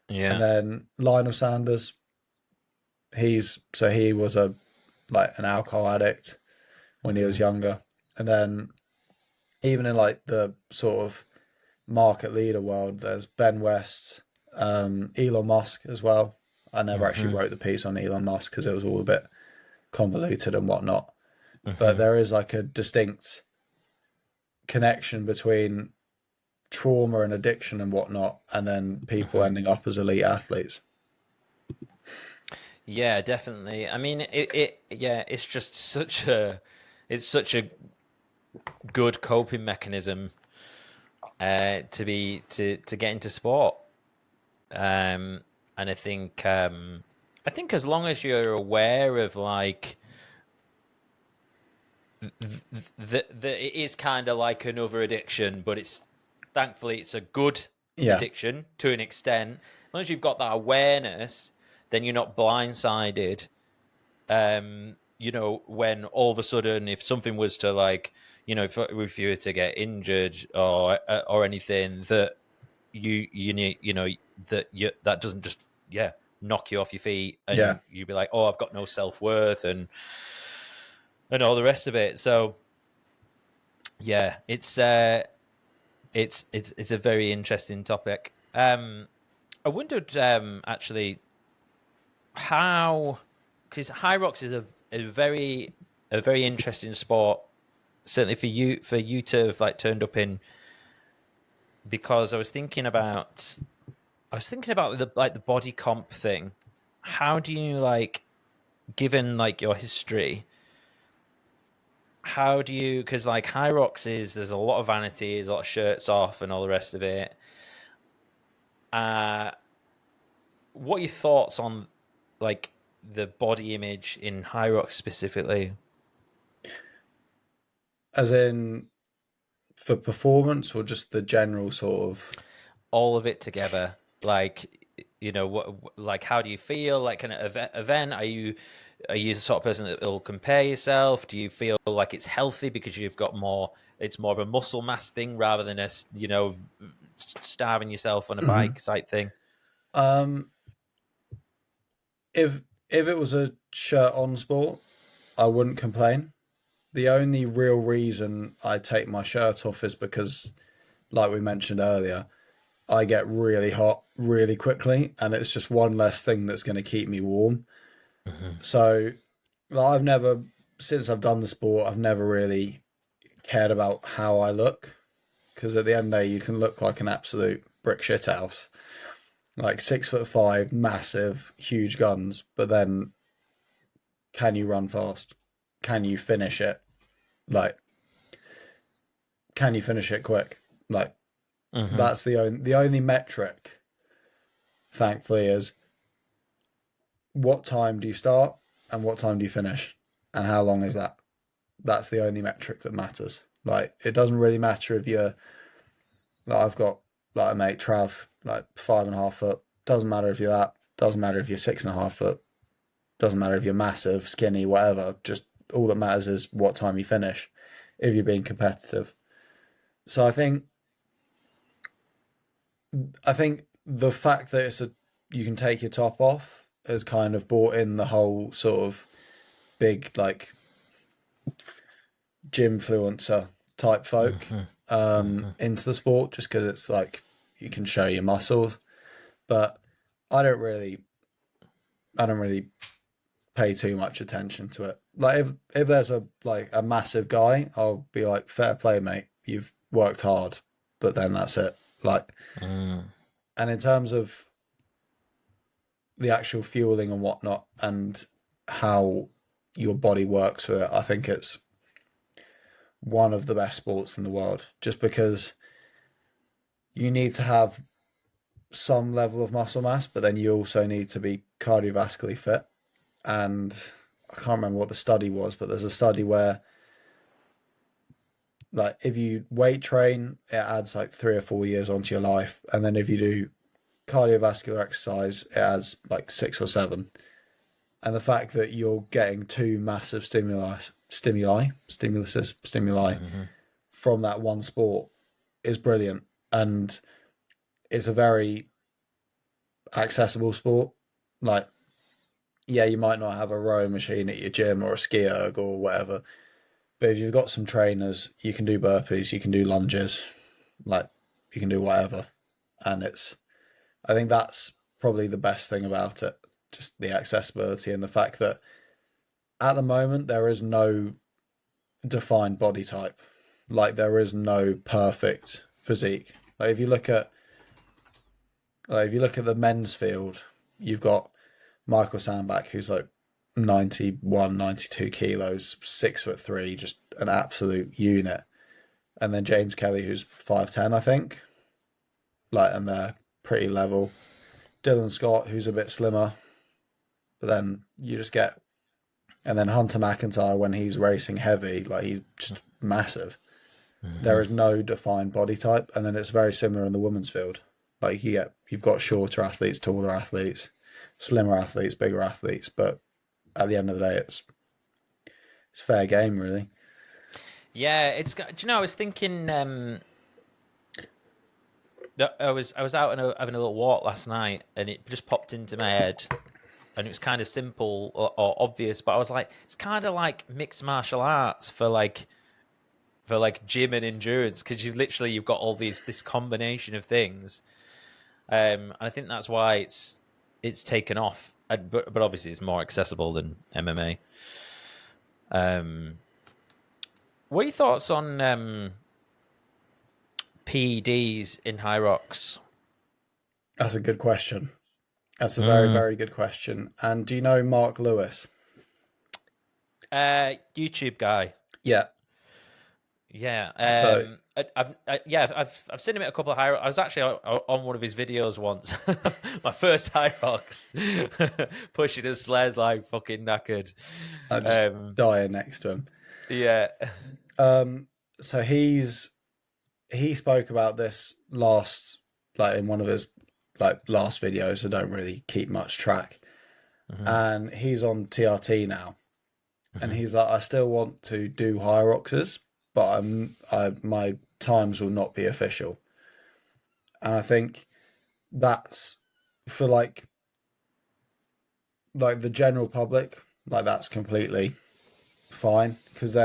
B: And
A: Yeah.
B: then Lionel Sanders, he was an alcohol addict when he was
A: Mm-hmm.
B: younger. And then even in like the sort of market leader world, there's Ben West, Elon Musk as well. I never actually
A: Mm-hmm.
B: wrote the piece on Elon Musk because it was all a bit convoluted and whatnot. But
A: Mm-hmm.
B: there is like a distinct connection between trauma and addiction and whatnot, and then people
A: Mm-hmm.
B: ending up as elite athletes.
A: Yeah, definitely. I mean, yeah, it's such a good coping mechanism to get into sport. And I think as long as you're aware of like that it is kind of like another addiction, but thankfully it's a good
B: Yeah,
A: addiction to an extent. As long as you've got that awareness, then you're not blindsided. When all of a sudden, if something was to like, if you were to get injured or anything, that you need, that doesn't just knock you off your feet
B: yeah,
A: and you'd be like, oh, I've got no self worth and all the rest of it. So yeah, it's a very interesting topic. I wondered actually how, because Hyrox is a very interesting sport. Certainly for you to have like turned up in, because I was thinking about the body comp thing. How do you like, given like your history? How do you? Because like Hyrox there's a lot of vanity, there's a lot of shirts off, and all the rest of it. Uh, what are your thoughts on like the body image in Hyrox specifically?
B: as in for performance or just the general sort of.
A: All of it together, like you know, like, how do you feel? Like, an event? Are you the sort of person that will compare yourself? Do you feel like it's healthy because you've got more? It's more of a muscle mass thing rather than a, you know, starving yourself on a
B: Mhm.
A: bike type thing.
B: Um, if it was a shirt on sport, I wouldn't complain. The only real reason I take my shirt off is because, like we mentioned earlier, I get really hot really quickly, and it's just one less thing that's going to keep me warm.
A: Hmm.
B: So, well, since I've done the sport, I've never really cared about how I look, because at the end of the day, you can look like an absolute brick shit house, like 6'5", massive, huge guns, but then can you run fast? Can you finish it? Like, can you finish it quick? Like,
A: Hmm.
B: that's the only metric, thankfully, is what time do you start and what time do you finish, and how long is that? That's the only metric that matters. Like, it doesn't really matter if you're, like, I've got like a mate Trav, like 5.5 foot. Doesn't matter if you're that. Doesn't matter if you're 6.5 foot. Doesn't matter if you're massive, skinny, whatever. Just all that matters is what time you finish. If you're being competitive. So I think the fact that you can take your top off has kind of brought in the whole sort of big, like, gym influencer type folk
A: Hmm. Hmm.
B: into the sport, just because it's like you can show your muscles. But I don't really, I don't really pay too much attention to it. Like, if there's a massive guy, I'll be like, fair play, mate. You've worked hard, but then that's it. Like,
A: Mm.
B: and in terms of the actual fueling and whatnot, and how your body works with it, I think it's one of the best sports in the world. Just because you need to have some level of muscle mass, but then you also need to be cardiovascularly fit. And I can't remember what the study was, but there's a study where, like, if you weight train, it adds like 3 or 4 years onto your life, and then if you do cardiovascular exercise, it adds like 6 or 7. And the fact that you're getting two massive stimuli
A: Hmm.
B: from that one sport is brilliant, and it's a very accessible sport. Like, yeah, you might not have a rowing machine at your gym or a ski erg or whatever, but if you've got some trainers, you can do burpees, you can do lunges, like, you can do whatever. And I think that's probably the best thing about it, just the accessibility and the fact that at the moment there is no defined body type. Like, there is no perfect physique. Like, if you look at the men's field, you've got Michael Sandback, who's like 91, 92 kilos, 6'3", just an absolute unit. And then James Kelly, who's 5'10", I think. Like, and they're pretty level. Dylan Scott, who's a bit slimmer, but then you just get, and then Hunter McIntyre, when he's racing heavy, like, he's just massive. There
A: Hmm.
B: is no defined body type, and then it's very similar in the women's field. Like, you've got shorter athletes, taller athletes, slimmer athletes, bigger athletes, but at the end of the day, it's fair game, really.
A: Yeah, it's got. Do you know? I was thinking. That I was out and having a little walk last night, and it just popped into my head, and it was kind of simple or obvious, but I was like, it's kind of like mixed martial arts for like gym and endurance, because you've got all this combination of things, and I think that's why it's taken off. But obviously it's more accessible than MMA. Um, what are your thoughts on PEDs in Hyrox?
B: That's a good question. That's a very,
A: Mm.
B: very good question. And do you know Mark Lewis?
A: YouTube guy.
B: Yeah.
A: Yeah,
B: So,
A: I've seen him at a couple of high. I was actually on one of his videos once. My first Hyrox, pushing a sled like fucking knackered.
B: I'm just
A: Um,
B: dying next to him.
A: yeah.
B: Um, so he spoke about this last, like, in one of his like last video, so don't really keep much track. And he's on TRT now, and he's like, I still want to do Hyroxes, but my times will not be official. And I think that's for like the general public, like that's completely fine, because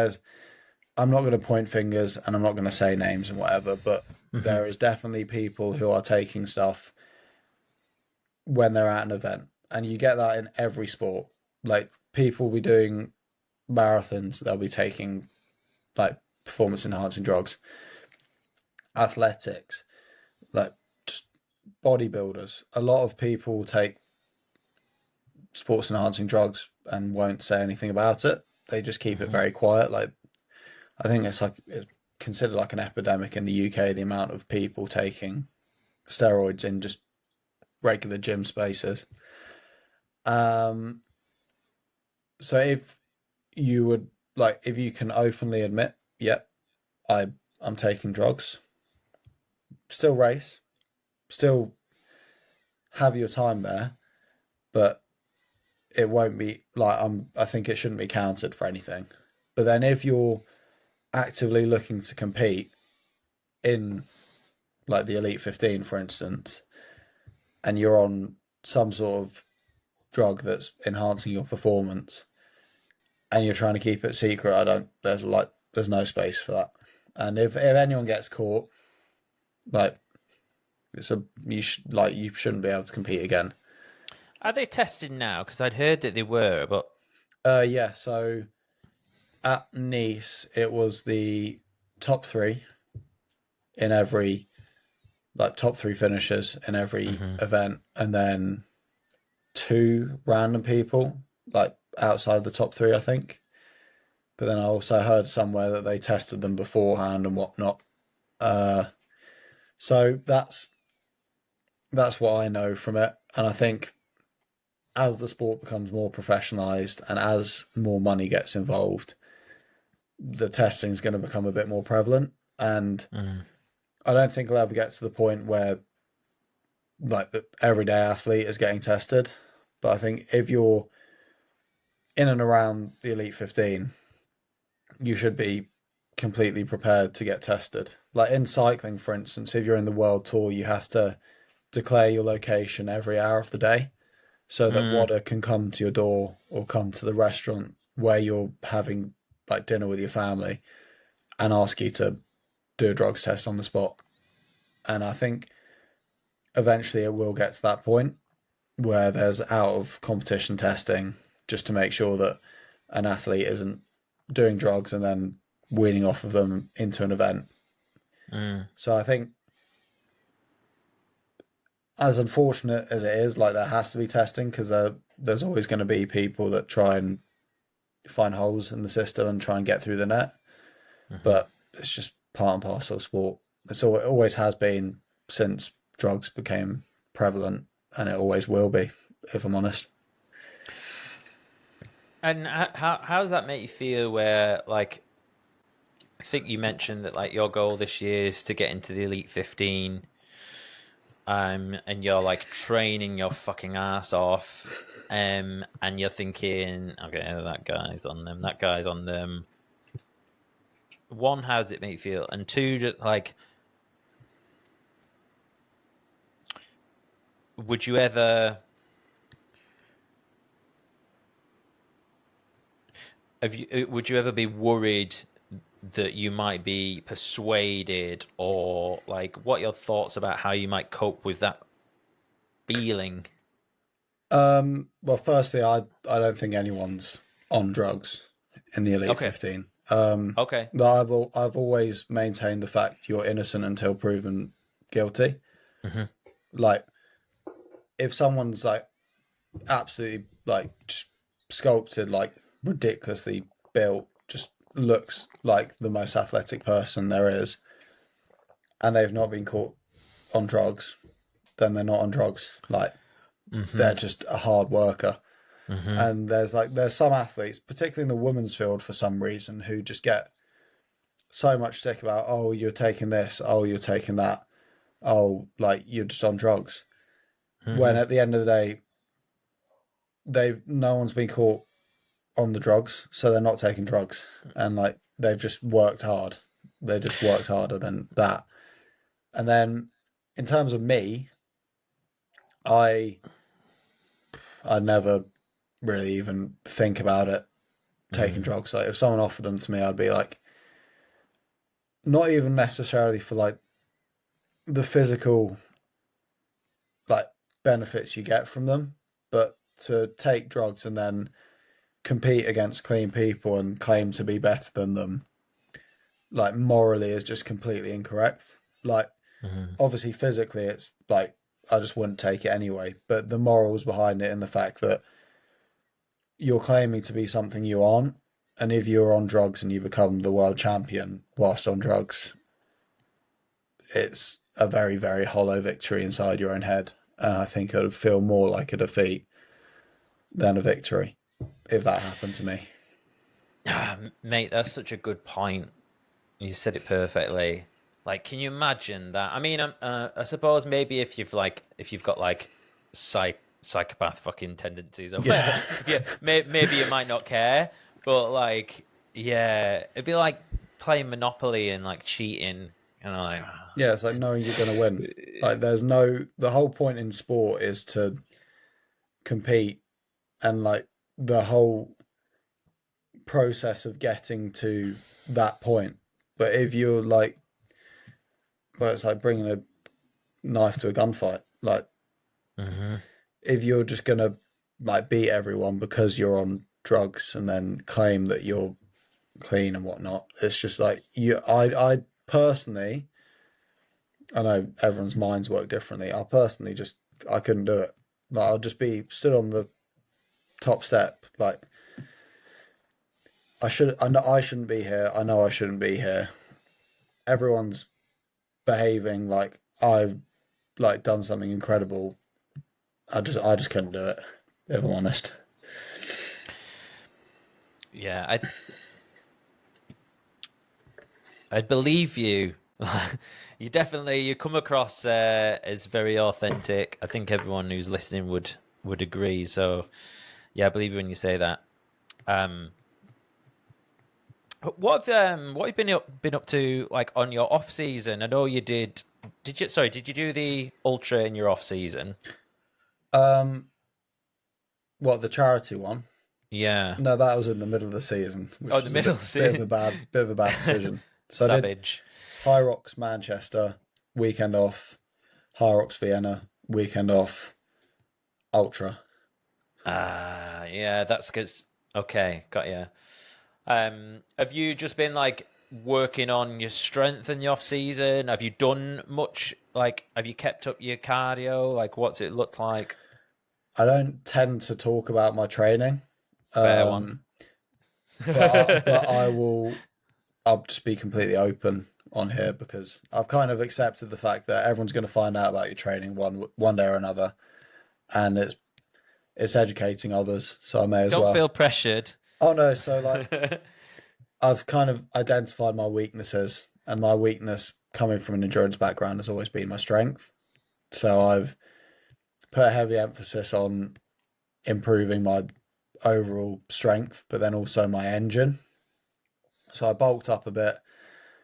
B: I'm not going to point fingers and I'm not going to say names and whatever, but there is definitely people who are taking stuff when they're at an event, and you get that in every sport. Like people will be doing marathons, they'll be taking like performance enhancing drugs. Athletics, like just bodybuilders, a lot of people take sports enhancing drugs and won't say anything about it. They just keep it very quiet. Like I think it's considered like an epidemic in the UK, the amount of people taking steroids in just regular gym spaces. So if you would like, if you can openly admit, yep, I'm taking drugs, still race, still have your time there, but it won't be like I think it shouldn't be counted for anything. But then if you're actively looking to compete in like the Elite 15, for instance, and you're on some sort of drug that's enhancing your performance and you're trying to keep it secret, there's no space for that. And if anyone gets caught, like you shouldn't be able to compete again.
A: Are they tested now? Because I'd heard that they were, but
B: yeah. So at Nice, it was the top three in every, like top three finishers in every event, and then two random people like outside the top three, I think. But then I also heard somewhere that they tested them beforehand and whatnot. So that's what I know from it, and I think as the sport becomes more professionalized and as more money gets involved, the testing is going to become a bit more prevalent. And I don't think it'll ever get to the point where like the everyday athlete is getting tested. But I think if you're in and around the Elite 15, you should be completely prepared to get tested. Like in cycling, for instance, if you're in the World Tour, you have to declare your location every hour of the day so that WADA can come to your door or come to the restaurant where you're having like dinner with your family and ask you to do a drugs test on the spot. And I think eventually it will get to that point where there's out of competition testing just to make sure that an athlete isn't doing drugs and then weaning off of them into an event. So I think, as unfortunate as it is, like there has to be testing because there's always going to be people that try and find holes in the system and try and get through the net. But it's just part and parcel of sport. It always has been since drugs became prevalent, and it always will be, if I'm honest.
A: and how does that make you feel? Where like I think you mentioned that like your goal this year is to get into the Elite 15. And you're like training your fucking ass off, and you're thinking, okay, that guy's on them, that guy's on them. One, how does it make you feel? And two, just like, would you ever would you ever be worried that you might be persuaded, or like what your thoughts about how you might cope with that feeling?
B: Well, firstly, I don't think anyone's on drugs in the Elite
A: Okay.
B: 15.
A: Okay.
B: I've always maintained the fact you're innocent until proven guilty. Like, if someone's like absolutely like just sculpted, like ridiculously built, just looks like the most athletic person there is, and they've not been caught on drugs, then they're not on drugs. Like, they're just a hard worker. And there's some athletes, particularly in the women's field for some reason, who just get so much stick about, oh, you're taking this, oh, you're taking that, oh, like you're just on drugs. when at the end of the day, no one's been caught on the drugs, so they're not taking drugs, and like they've just worked hard. They just worked harder than that. And then in terms of me, I never really even think about it taking drugs. Like if someone offered them to me, I'd be like, not even necessarily for like the physical like benefits you get from them, but to take drugs and then compete against clean people and claim to be better than them, like morally is just completely incorrect. Like obviously physically it's like I just wouldn't take it anyway, but the morals behind it and the fact that you're claiming to be something you aren't, and if you're on drugs and you become the world champion whilst on drugs, it's a very, very hollow victory inside your own head. And I think it would feel more like a defeat than a victory if that happened to me.
A: Mate, that's such a good point. You said it perfectly. Like, can you imagine that? I mean, I suppose maybe if you've got like psychopath fucking tendencies or whatever,
B: Yeah.
A: maybe you might not care. But like, yeah, it'd be like playing Monopoly and like cheating, and like,
B: Yeah, it's like knowing you're going to win. Like, the whole point in sport is to compete, and like the whole process of getting to that point. But if you're like, well, it's like bringing a knife to a gunfight. Like, if you're just going to like beat everyone because you're on drugs and then claim that you're clean and whatnot, it's just like I personally, I know everyone's minds work differently. I couldn't do it. Like I'll just be stood on the top step. Like I know I shouldn't be here. I know I shouldn't be here. Everyone's behaving like I've like done something incredible. I just couldn't do it, if I'm honest.
A: yeah, I believe you. You come across as very authentic. I think everyone who's listening would agree. So yeah, I believe you when you say that. Um, what have you been up to like on your off season? I know you did. Did you do the ultra in your off season?
B: Um, what, the charity one?
A: Yeah.
B: No, that was in the middle of the season,
A: Oh,
B: which
A: the
B: was a
A: middle
B: bit of
A: season.
B: a bad decision. So I did
A: Savage.
B: Hyrox Manchester weekend off, Hyrox Vienna weekend off, Ultra.
A: Ah, yeah, that's because. Okay, got you. Have you just been like working on your strength in the off season? Have you done much? Like, have you kept up your cardio? Like, what's it look like?
B: I don't tend to talk about my training,
A: Fair one.
B: um, but I will. I'll just be completely open on here because I've kind of accepted the fact that everyone's going to find out about your training one day or another, and it's educating others, so I may as
A: Don't
B: well.
A: feel pressured.
B: Oh no, so like I've kind of identified my weaknesses, and my weakness coming from an endurance background has always been my strength. So I've put a heavy emphasis on improving my overall strength, but then also my engine. So I bulked up a bit,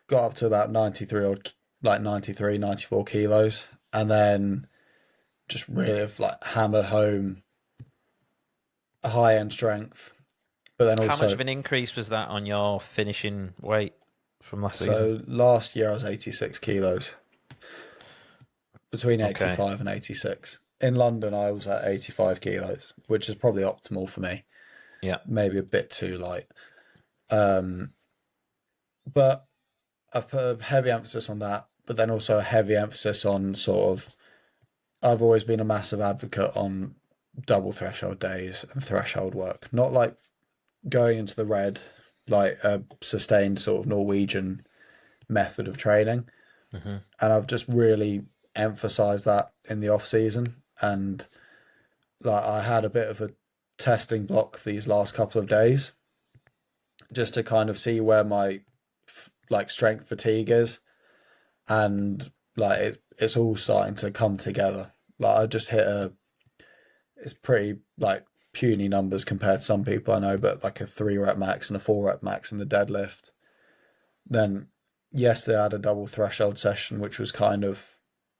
B: got up to about 93 or like 93, 94 kilos, and then just really have like hammered home a high end strength. But then
A: How much
B: also,
A: of an increase was that on your finishing weight from last season?
B: so last year I was 86 kilos, between
A: Okay.
B: 85 and 86. In London, I was at 85 kilos, which is probably optimal for me.
A: Yeah.
B: Maybe a bit too light. Um, but I've put a heavy emphasis on that, but then also a heavy emphasis on sort of, I've always been a massive advocate on double threshold days and threshold work. Not like going into the red, like a sustained sort of Norwegian method of training. And I've just really emphasized that in the off season. And like I had a bit of a testing block these last couple of days just to kind of see where my like strength fatigue is, and like it's all starting to come together. Like I just hit it's pretty like puny numbers compared to some people I know, but like a 3 rep max and a 4 rep max in the deadlift. Then yesterday I had a double threshold session, which was kind of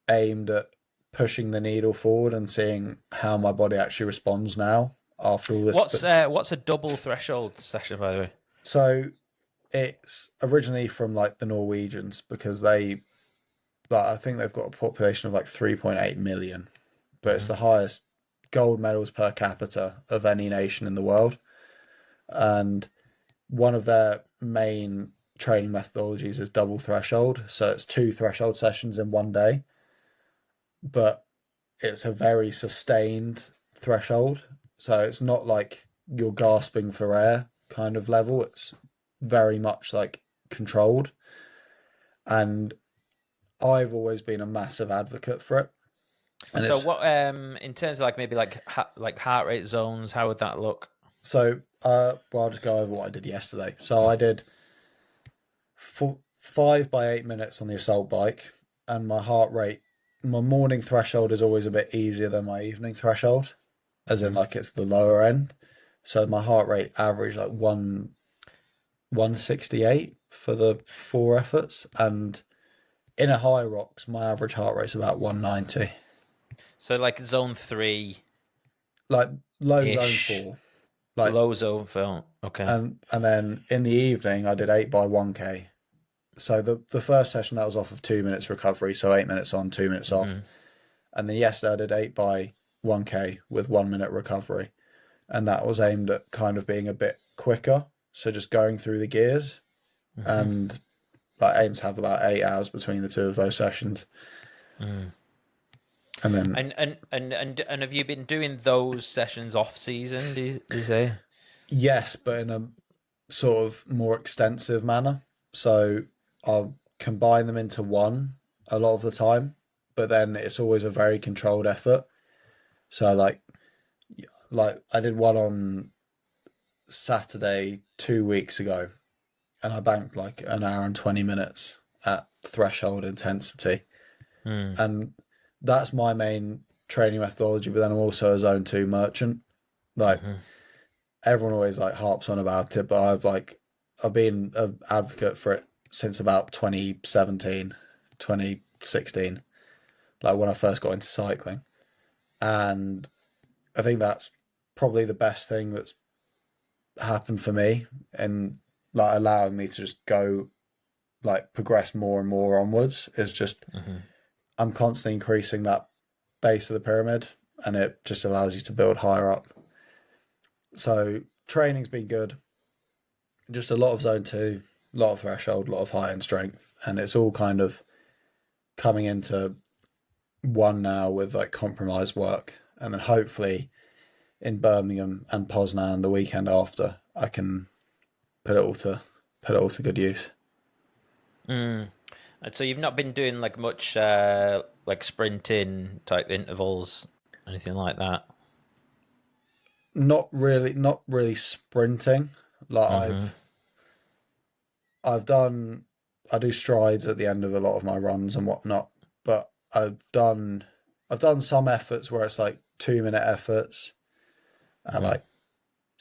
B: aimed at pushing the needle forward and seeing how my body actually responds now after all this.
A: What's a double threshold session, by the way?
B: So it's originally from like the Norwegians because they, like, I think they've got a population of like 3.8 million, but it's the highest gold medals per capita of any nation in the world. And one of their main training methodologies is double threshold. So it's 2 threshold sessions in one day, but it's a very sustained threshold. So it's not like you're gasping for air kind of level. It's very much like controlled. And I've always been a massive advocate for it. And
A: so what, in terms of like maybe like heart rate zones, how would that look?
B: So, well, I'll just go over what I did yesterday. So I did 5 by 8 minutes on the assault bike, and my heart rate, my morning threshold is always a bit easier than my evening threshold, as in like it's the lower end. So my heart rate averaged like 168 for the 4 efforts, and in a Hyrox, my average heart rate's about 190.
A: So like zone 3,
B: Like low
A: Ish.
B: zone 4. Like
A: low zone 4. Okay.
B: and then in the evening I did 8 by 1k. So the first session that was off of 2 minutes recovery, so 8 minutes on, 2 minutes off. And then yesterday I did 8 by 1k with 1 minute recovery. And that was aimed at kind of being a bit quicker. So just going through the gears. And I aim to have about 8 hours between the two of those sessions. And then
A: and have you been doing those sessions off season, do you say?
B: yes, but in a sort of more extensive manner. So I'll combine them into one a lot of the time, but then it's always a very controlled effort. So like I did one on Saturday 2 weeks ago, and I banked like an hour and 20 minutes at threshold intensity. And that's my main training methodology, but then I'm also a zone 2 merchant. Like everyone always like harps on about it, but I've been an advocate for it since about 2017, 2016, like when I first got into cycling. And I think that's probably the best thing that's happened for me, and like allowing me to just go like progress more and more onwards is just I'm constantly increasing that base of the pyramid, and it just allows you to build higher up. So training's been good, just a lot of zone 2, a lot of threshold, a lot of high end strength, and it's all kind of coming into one now with like compromised work. And then hopefully in Birmingham and Poznan the weekend after, I can put it all to good use.
A: And so you've not been doing like much like sprinting type intervals, anything like that?
B: Not really sprinting. Like I do strides at the end of a lot of my runs and whatnot, but I've done some efforts where it's like 2 minute efforts at like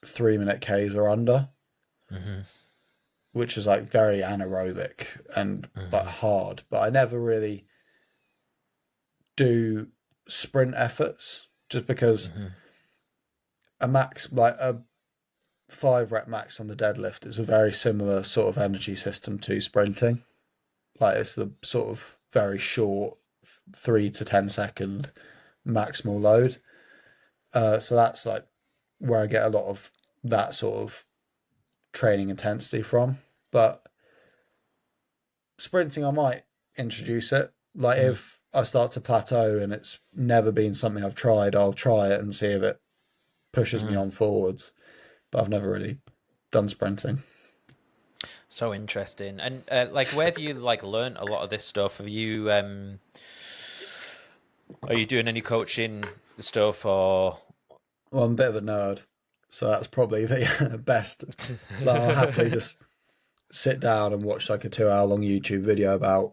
B: 3 minute Ks or under, which is like very anaerobic and like hard. But I never really do sprint efforts just because a max, like a 5 rep max on the deadlift is a very similar sort of energy system to sprinting. Like it's the sort of very short 3 to 10 second maximal load. So that's like where I get a lot of that sort of training intensity from. But sprinting, I might introduce it. Like if I start to plateau and it's never been something I've tried, I'll try it and see if it pushes me on forwards. But I've never really done sprinting.
A: So interesting. And like, where have you like learned a lot of this stuff? Have you are you doing any coaching stuff or?
B: Well, I'm a bit of a nerd, so that's probably the best. Like, I'll happily just sit down and watch like a 2 hour long YouTube video about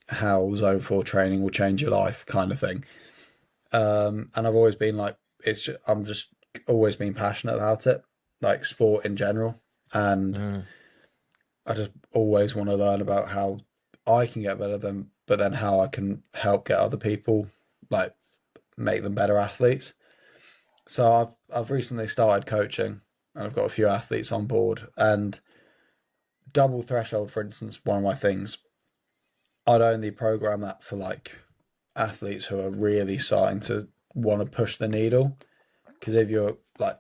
B: how zone 4 training will change your life kind of thing. And I've always been like, I'm just always been passionate about it, like sport in general. And I just always want to learn about how I can get better than, but then how I can help get other people, like make them better athletes. So I've recently started coaching, and I've got a few athletes on board. And double threshold, for instance, one of my things, I'd only program that for like athletes who are really starting to want to push the needle. Because if you're like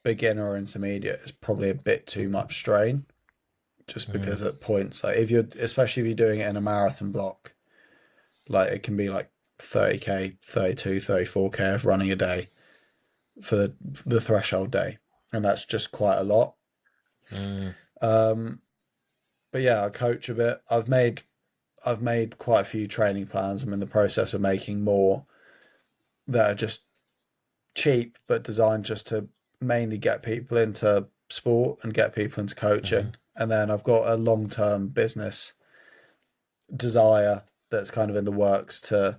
B: beginner or intermediate, it's probably a bit too much strain. Just because at points, like if you're, especially if you're doing it in a marathon block, like it can be like 30k, 32, 34k of running a day for the threshold day, and that's just quite a lot. Um, but yeah, I coach a bit. I've made quite a few training plans. I'm in the process of making more that are just cheap but designed just to mainly get people into sport and get people into coaching. And then I've got a long-term business desire that's kind of in the works to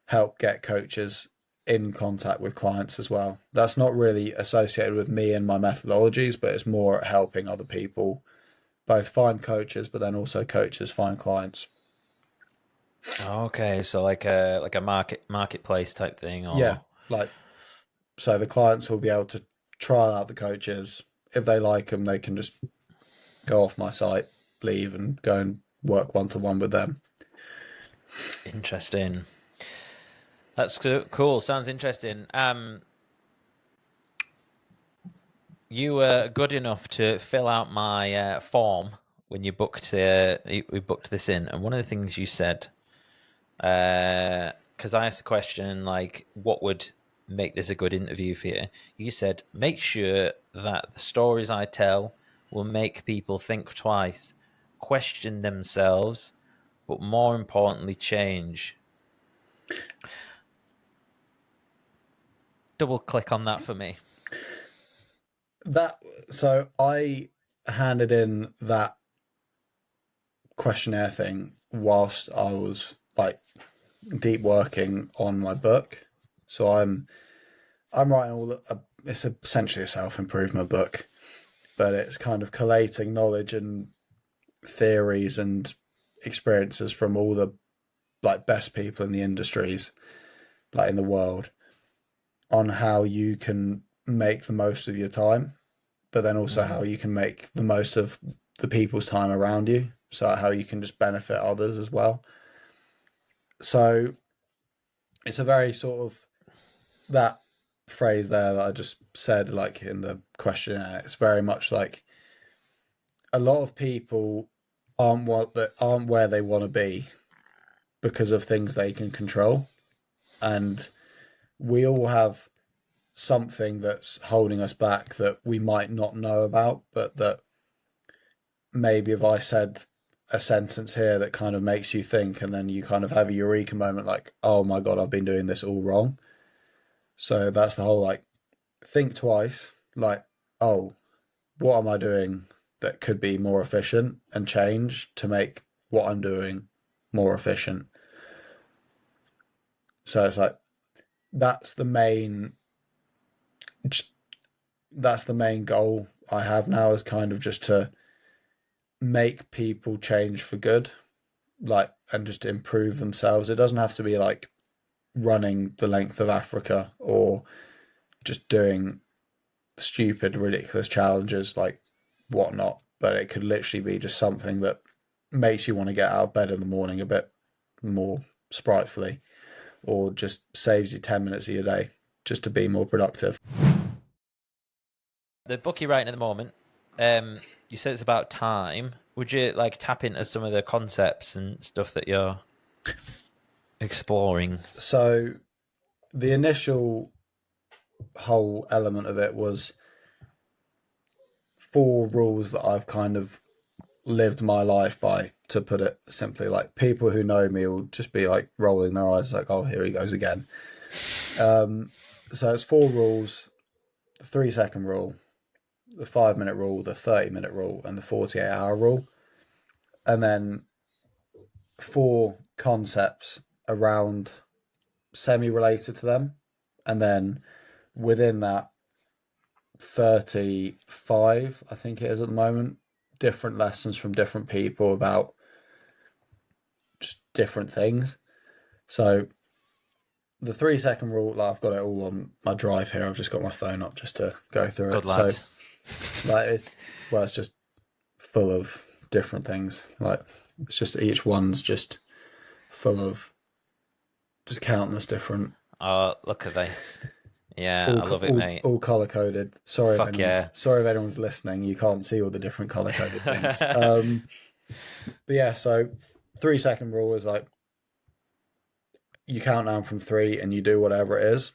B: help get coaches in contact with clients as well. That's not really associated with me and my methodologies, but it's more helping other people both find coaches, but then also coaches find clients.
A: Okay, so like a marketplace type thing,
B: Yeah,
A: or
B: like so the clients will be able to trial out the coaches. If they like them, they can just go off my site, leave, and go and work one to one with them.
A: interesting. That's cool. Sounds interesting. You were good enough to fill out my form when you booked. We booked this in, and one of the things you said, because I asked the question like, what would make this a good interview for you? You said, make sure that the stories I tell will make people think twice, question themselves, but more importantly, change. Double click on that for me.
B: That so I handed in that questionnaire thing whilst I was like deep working on my book. So I'm writing it's essentially a self-improvement book, but it's kind of collating knowledge and theories and experiences from all the like best people in the industries, like in the world, on how you can make the most of your time, but then also how you can make the most of the people's time around you. So how you can just benefit others as well. So it's a very sort of that phrase there that I just said, like in the questionnaire. It's very much like a lot of people aren't where they want to be because of things they can control, and we all have something that's holding us back that we might not know about, but that maybe if I said a sentence here that kind of makes you think, and then you kind of have a eureka moment like, oh my God, I've been doing this all wrong. So that's the whole like, think twice, like, oh, what am I doing that could be more efficient, and change to make what I'm doing more efficient. So it's like, that's the main, that's the main goal I have now, is kind of just to make people change for good, like, and just improve themselves. It doesn't have to be like running the length of Africa or just doing stupid, ridiculous challenges like whatnot, but it could literally be just something that makes you want to get out of bed in the morning a bit more sprightfully, or just saves you 10 minutes of your day just to be more productive.
A: The book you're writing at the moment, you said it's about time. Would you like tap into some of the concepts and stuff that you're exploring?
B: So the initial whole element of it was 4 rules that I've kind of lived my life by, to put it simply. Like, people who know me will just be like rolling their eyes like, oh, here he goes again. So it's 4 rules: the 3 second rule, the 5 minute rule, the 30 minute rule, and the 48 hour rule. And then 4 concepts around semi-related to them, and then within that 35, I think it is at the moment, different lessons from different people about just different things. So the 3 second rule, like, I've got it all on my drive here. I've just got my phone up just to go through
A: Good
B: it. So
A: lad.
B: like it's just full of different things. Like it's just each one's just full of just countless different,
A: Oh, look at this. Yeah, I love it, mate.
B: all color coded.
A: Fuck yeah.
B: Sorry if anyone's listening. You can't see all the different color coded things. But yeah, so 3 second rule is like you count down from three and you do whatever it is,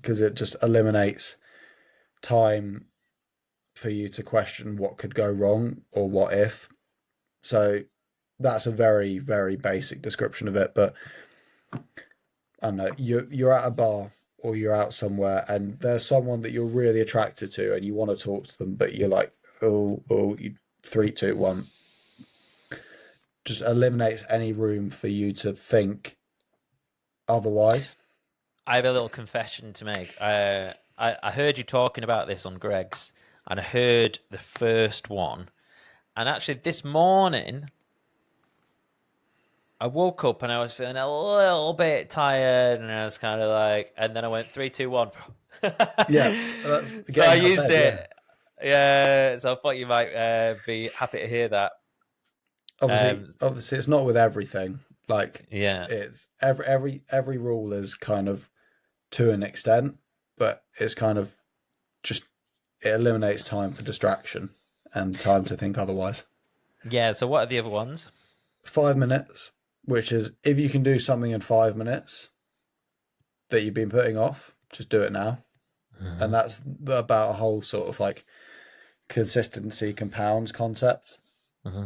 B: because it just eliminates time for you to question what could go wrong or what if. So that's a very, very basic description of it. But I don't know, you're at a bar or you're out somewhere and there's someone that you're really attracted to and you want to talk to them, but you're like, you, 3, 2, 1. Just eliminates any room for you to think otherwise.
A: I have a little confession to make. I heard you talking about this on Greg's, and I heard the first one. And actually, this morning, I woke up and I was feeling a little bit tired, and I was kind of like, and then I went 3, 2, 1.
B: Yeah,
A: So I used it. Yeah, so I thought you might be happy to hear that.
B: Obviously, it's not with everything. Like,
A: Yeah.
B: it's every rule is kind of to an extent, but it's kind of just it eliminates time for distraction and time to think otherwise.
A: Yeah, so what are the other ones?
B: 5 minutes, which is if you can do something in 5 minutes that you've been putting off, just do it now. And that's about a whole sort of like consistency compounds concept.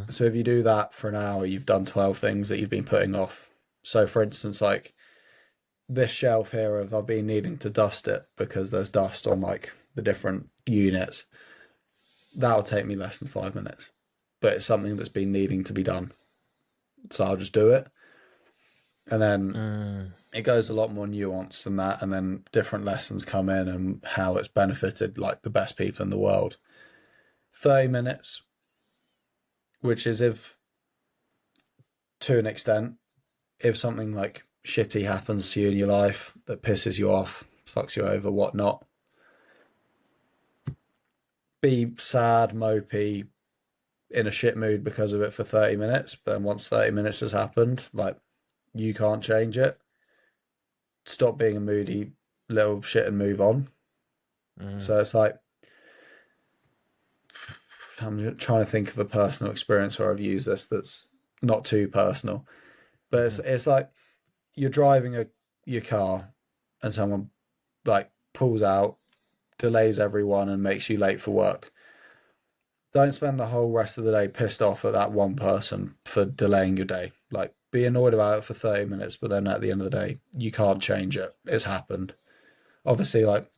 B: So if you do that for an hour, you've done 12 things that you've been putting off. So for instance, like this shelf here of I've been needing to dust it because there's dust on like the different units. That'll take me less than 5 minutes, but it's something that's been needing to be done. So I'll just do it. And then it goes a lot more nuanced than that. And then different lessons come in and how it's benefited like the best people in the world. 30 minutes, which is if, to an extent, if something like shitty happens to you in your life that pisses you off, fucks you over, whatnot, be sad, mopey, in a shit mood because of it for 30 minutes. But then once 30 minutes has happened, like, you can't change it. Stop being a moody little shit and move on. So it's like, I'm trying to think of a personal experience where I've used this that's not too personal. But it's like you're driving your car and someone like pulls out, delays everyone and makes you late for work. Don't spend the whole rest of the day pissed off at that one person for delaying your day. Like, be annoyed about it for 30 minutes, but then at the end of the day, you can't change it. It's happened. Obviously, like,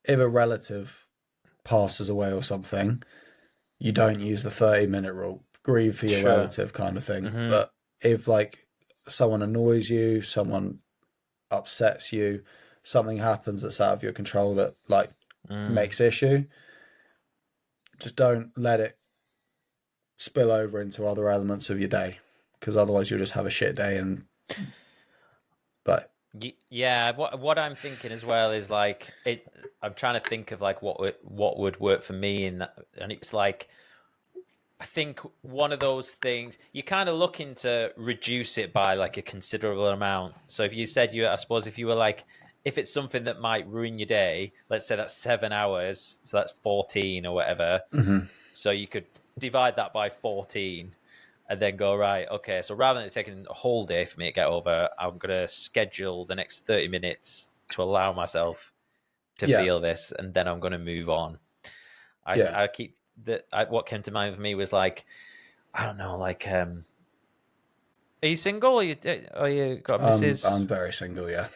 B: if a relative passes away or something, you don't use the 30-minute rule. Grieve for your relative kind of thing. But if, like, someone annoys you, someone upsets you, something happens that's out of your control that, like, makes issue, just don't let it spill over into other elements of your day, because otherwise you'll just have a shit day. And like,
A: yeah, what I'm thinking as well is like I'm trying to think of like what would work for me in that, and it's like I think one of those things you're kind of looking to reduce it by like a considerable amount. So if you said I suppose if you were like, if it's something that might ruin your day, let's say that's 7 hours, so that's 14 or whatever. So you could divide that by 14 and then go, right, okay, so rather than it taking a whole day for me to get over, I'm going to schedule the next 30 minutes to allow myself to feel this, and then I'm going to move on. I keep what came to mind for me was like, I don't know, like, are you single? Are you got Mrs.?
B: I'm very single, yeah.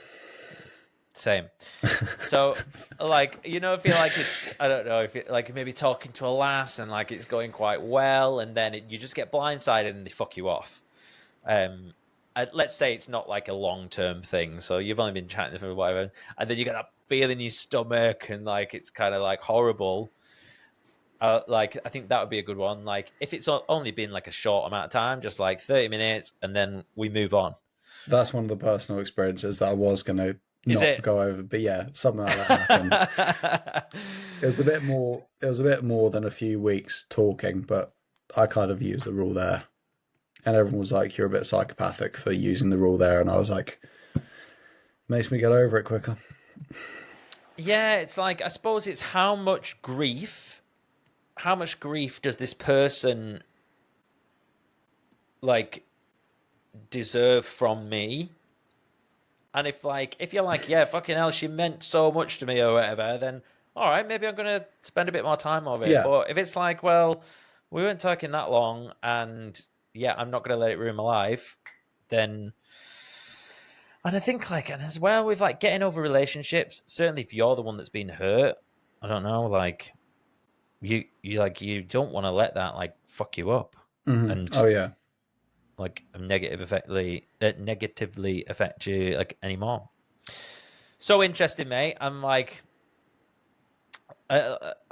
A: Same. So, like, you know, if you're like, it's, I don't know, if you're like maybe talking to a lass and like it's going quite well, and then you just get blindsided and they fuck you off. let's say it's not like a long-term thing, so you've only been chatting for whatever, and then you get that feeling in your stomach and like it's kind of like horrible. Like I think that would be a good one. Like if it's only been like a short amount of time, just like 30 minutes, and then we move on.
B: That's one of the personal experiences that I was going to
A: Is
B: not
A: it?
B: go over, but yeah, something like that happened. It was a bit more. It was a bit more than a few weeks talking, but I kind of used the rule there, and everyone was like, "You're a bit psychopathic for using the rule there," and I was like, "Makes me get over it quicker."
A: Yeah, it's like I suppose it's how much grief does this person like deserve from me? And if you're like, yeah, fucking hell, she meant so much to me or whatever, then all right, maybe I'm gonna spend a bit more time of it.
B: Yeah.
A: But if it's like, well, we weren't talking that long, and yeah, I'm not gonna let it ruin my life, then. And I think and as well with like getting over relationships, certainly if you're the one that's been hurt, I don't know, like you don't want to let that like fuck you up and
B: Oh yeah.
A: like negatively affect you like anymore. So interesting, mate. I'm like,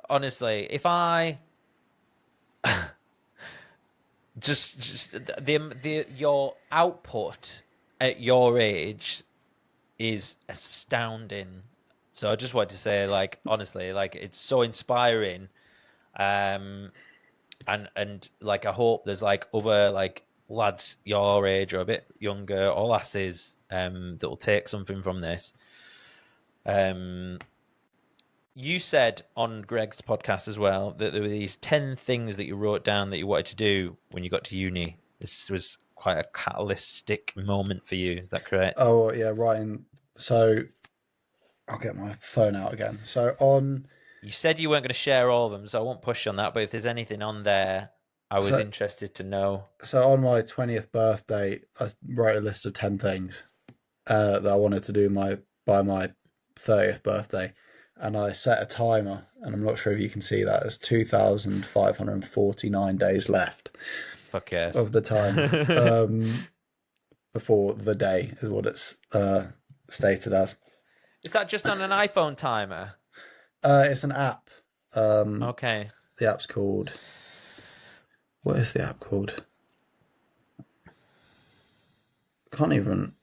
A: honestly, if I just the your output at your age is astounding. So I just wanted to say, like, honestly, like it's so inspiring. And like I hope there's like other like lads your age or a bit younger or lasses that will take something from this. You said on Greg's podcast as well that there were these 10 things that you wrote down that you wanted to do when you got to uni. This was quite a catalytic moment for you. Is that correct?
B: Oh yeah. Right. So I'll get my phone out again. So on.
A: You said you weren't going to share all of them, so I won't push you on that. But if there's anything on there, I was
B: So
A: interested to know.
B: so on my 20th birthday, I wrote a list of 10 things that I wanted to do by my 30th birthday, and I set a timer, and I'm not sure if you can see that. There's 2,549 days left
A: Fuck yes.
B: of the time before the day is what it's stated as.
A: Is that just on an iPhone timer?
B: It's an app.
A: Okay.
B: The app's called. What is the app called? I can't even.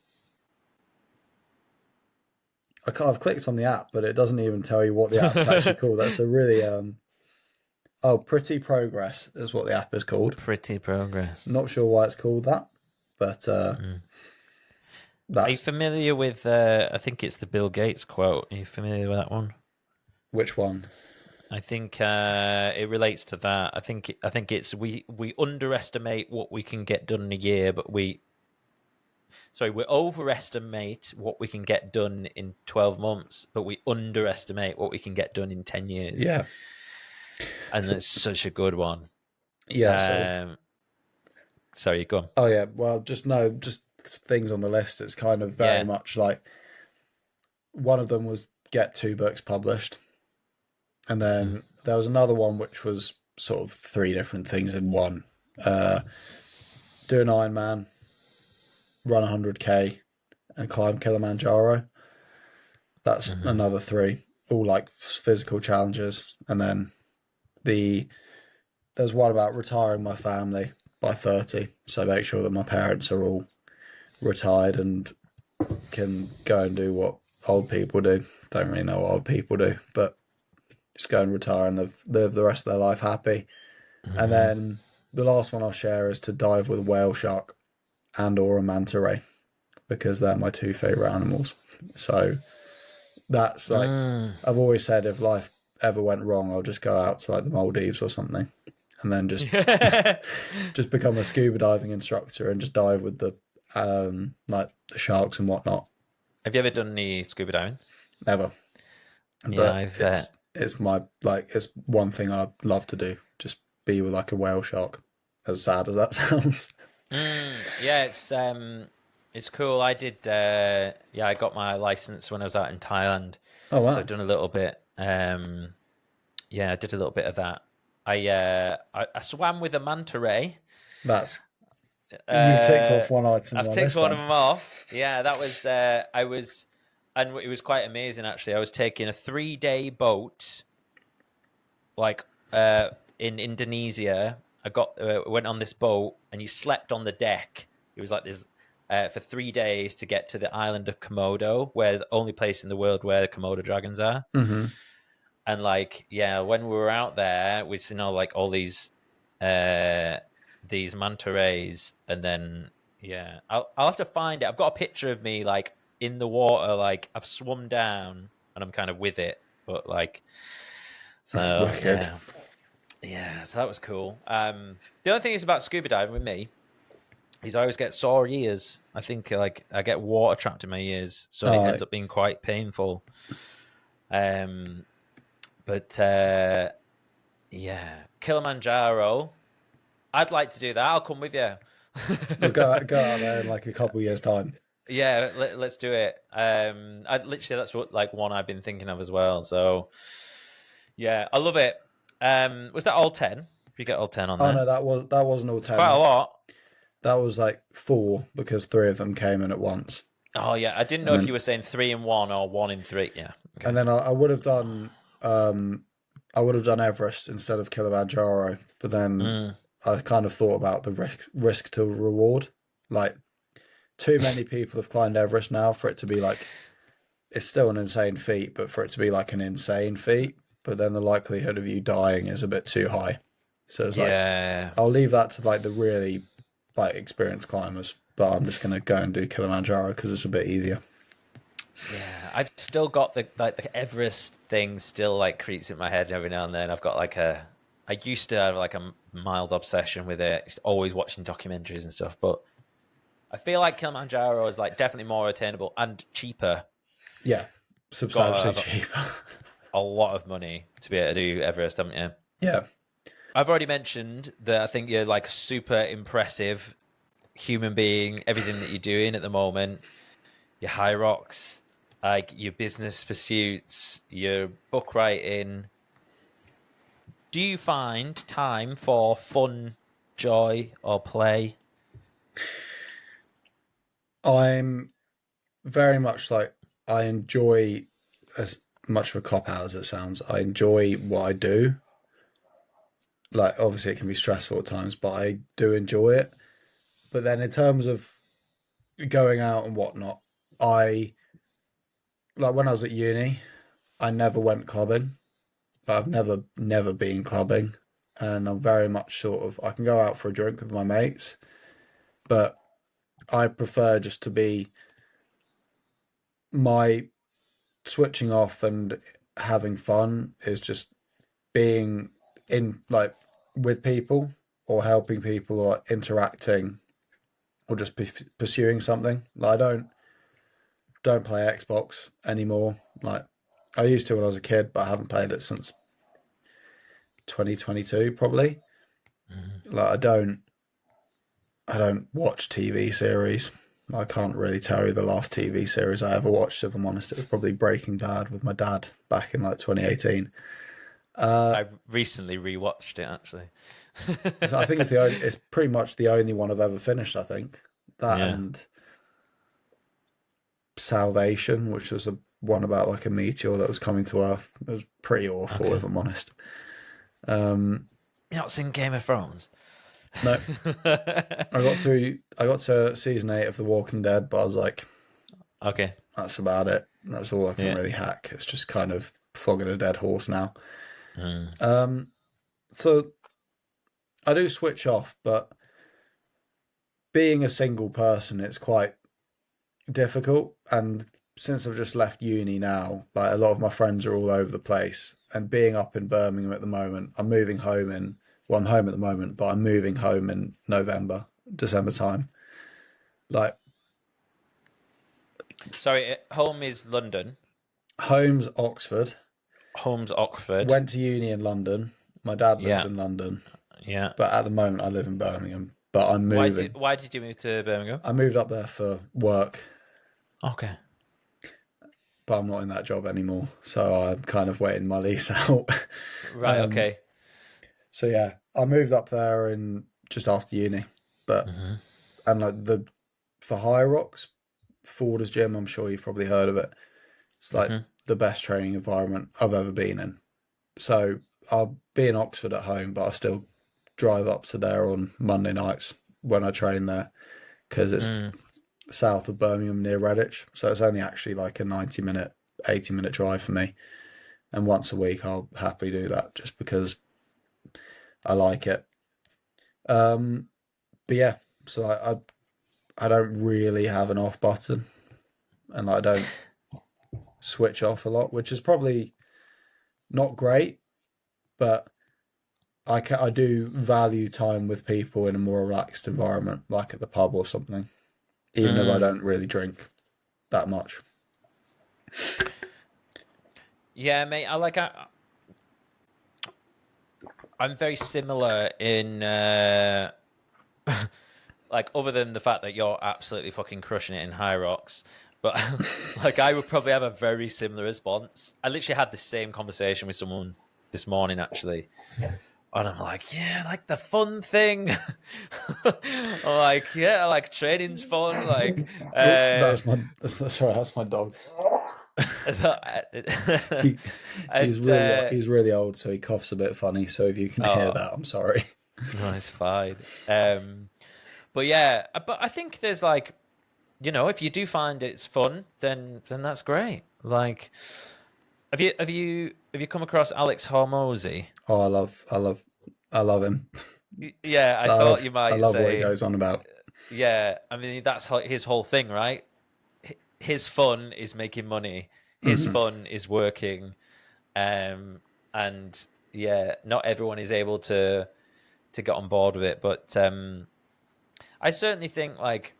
B: I've clicked on the app, but it doesn't even tell you what the app's actually called. That's a really Pretty Progress is what the app is called.
A: Pretty Progress.
B: Not sure why it's called that, but
A: Are
B: that's
A: you familiar with? I think it's the Bill Gates quote. Are you familiar with that one?
B: which one?
A: I think it relates to that. I think it's we underestimate what we can get done in a year, but we overestimate what we can get done in 12 months, but we underestimate what we can get done in 10 years.
B: Yeah,
A: And that's such a good one.
B: yeah.
A: Sorry, go on.
B: Oh yeah. Well, just things on the list. It's kind of very much like one of them was get 2 books published, and then there was another one which was sort of 3 different things in one. Do an Ironman, run 100k, and climb Kilimanjaro. That's another 3, all like physical challenges. And then there's one about retiring my family by 30. So make sure that my parents are all retired and can go and do what old people do. Don't really know what old people do, but just go and retire and live the rest of their life happy. And then the last one I'll share is to dive with a whale shark and or a manta ray, because they're my 2 favorite animals. So that's like I've always said, if life ever went wrong, I'll just go out to like the Maldives or something, and then just just become a scuba diving instructor and just dive with the like the sharks and whatnot.
A: Have you ever done any scuba diving?
B: Never.
A: Yeah,
B: But it's my it's one thing I'd love to do. Just be with like a whale shark. As sad as that sounds.
A: Yeah, it's cool. I did. I got my license when I was out in Thailand.
B: Oh wow!
A: So I've done a little bit. I did a little bit of that. I swam with a manta ray.
B: That's You've ticked off one item on
A: I've
B: my
A: ticked
B: list
A: one of
B: then.
A: them off. Yeah, that was and it was quite amazing actually. I was taking a 3-day boat, like in Indonesia. I went on this boat, and you slept on the deck. It was like this for 3 days to get to the island of Komodo, where the only place in the world where the Komodo dragons are.
B: Mm-hmm.
A: And like, yeah, when we were out there, we like all these manta rays, and then yeah, I'll have to find it. I've got a picture of me like in the water, like I've swum down and I'm kind of with it, but like,
B: That's
A: so
B: wicked.
A: yeah, so that was cool. The only thing is about scuba diving with me is I always get sore ears. I think like I get water trapped in my ears, so it ends up being quite painful. But yeah, Kilimanjaro. I'd like to do that. I'll come with you.
B: We'll go out there in like a couple of years' time.
A: Yeah, let's do it. That's what like one I've been thinking of as well. So yeah, I love it. Was that all 10? Did you get all 10 on
B: Oh
A: there?
B: no, that wasn't all 10.
A: Quite a lot.
B: That was like 4 because 3 of them came in at once.
A: Oh yeah, I didn't know if you were saying 3 in 1 or 1 in 3. Yeah. Okay.
B: And then I would have done Everest instead of Kilimanjaro, but then I kind of thought about the risk to reward. Like, too many people have climbed Everest now for it to be like, it's still an insane feat, but for it to be like an insane feat, but then the likelihood of you dying is a bit too high. So it's like, I'll leave that to like the really like experienced climbers, but I'm just gonna go and do Kilimanjaro because it's a bit easier.
A: Yeah, I've still got the Everest thing still like creeps in my head every now and then. I've got like I used to have like a mild obsession with it, just always watching documentaries and stuff. But I feel like Kilimanjaro is like definitely more attainable and cheaper.
B: Yeah, substantially cheaper.
A: A lot of money to be able to do Everest, haven't you?
B: Yeah.
A: I've already mentioned that I think you're like super impressive human being, everything that you're doing at the moment, your Hyrox, like your business pursuits, your book writing. Do you find time for fun, joy, or play?
B: I'm very much like, I enjoy, as much of a cop out as it sounds, I enjoy what I do. Like, obviously it can be stressful at times, but I do enjoy it. But then in terms of going out and whatnot, I like when I was at uni, I never went clubbing. I've never been clubbing, and I'm very much sort of, I can go out for a drink with my mates, but I prefer just to be, my switching off and having fun is just being in like with people or helping people or interacting or just pursuing something. Like, I don't play Xbox anymore. Like, I used to when I was a kid, but I haven't played it since 2022 probably. Like, I don't watch TV series. I can't really tell you the last TV series I ever watched, if I'm honest. It was probably Breaking Bad with my dad back in like 2018.
A: I recently rewatched it actually.
B: So I think it's pretty much the only one I've ever finished, I think. That and Salvation, which was one about like a meteor that was coming to Earth. It was pretty awful, if I'm honest.
A: You're not seen Game of Thrones?
B: No. I got to season 8 of The Walking Dead, but I was like,
A: okay,
B: that's about it. That's all I can really hack. It's just kind of flogging a dead horse now. So I do switch off, but being a single person, it's quite difficult. And since I've just left uni now, like, a lot of my friends are all over the place. And being up in Birmingham at the moment, I'm moving home in, well, I'm home at the moment, but I'm moving home in December time. Like,
A: sorry, home is London.
B: home's Oxford.
A: Home's Oxford.
B: Went to uni in London. My dad lives in London.
A: Yeah.
B: But at the moment, I live in Birmingham. But I'm moving.
A: Why did you move to Birmingham?
B: I moved up there for work,
A: Okay.
B: but I'm not in that job anymore. So I'm kind of waiting my lease out.
A: Right, okay.
B: So yeah, I moved up there in just after uni. But And like for Hyrox, Forder's gym, I'm sure you've probably heard of it. It's like the best training environment I've ever been in. So I'll be in Oxford at home, but I still drive up to there on Monday nights when I train there because it's south of Birmingham near Redditch. So it's only actually like a 90-minute, 80-minute drive for me. And once a week, I'll happily do that just because I like it. But yeah, so I don't really have an off button, and I don't switch off a lot, which is probably not great, but I do value time with people in a more relaxed environment, like at the pub or something, even if I don't really drink that much.
A: Yeah, mate. I'm very similar in like, other than the fact that you're absolutely fucking crushing it in Hyrox, but like, I would probably have a very similar response. I literally had the same conversation with someone this morning, actually. And I'm like, yeah, like the fun thing. I'm like, yeah, like training's fun. Like,
B: Oh, that's my dog.
A: so,
B: He,
A: and
B: he's really old, so he coughs a bit funny. So if you can hear
A: oh,
B: that, I'm sorry.
A: no, it's fine. But yeah, but I think there's like, if you do find it's fun, then that's great. Like, have you come across Alex Hormozy?
B: Oh, I love him.
A: Yeah, I thought you
B: I
A: might
B: love what he
A: say,
B: goes on about.
A: yeah. I mean, that's his whole thing, right? His fun is making money. His fun is working, and yeah, not everyone is able to get on board with it, but I certainly think like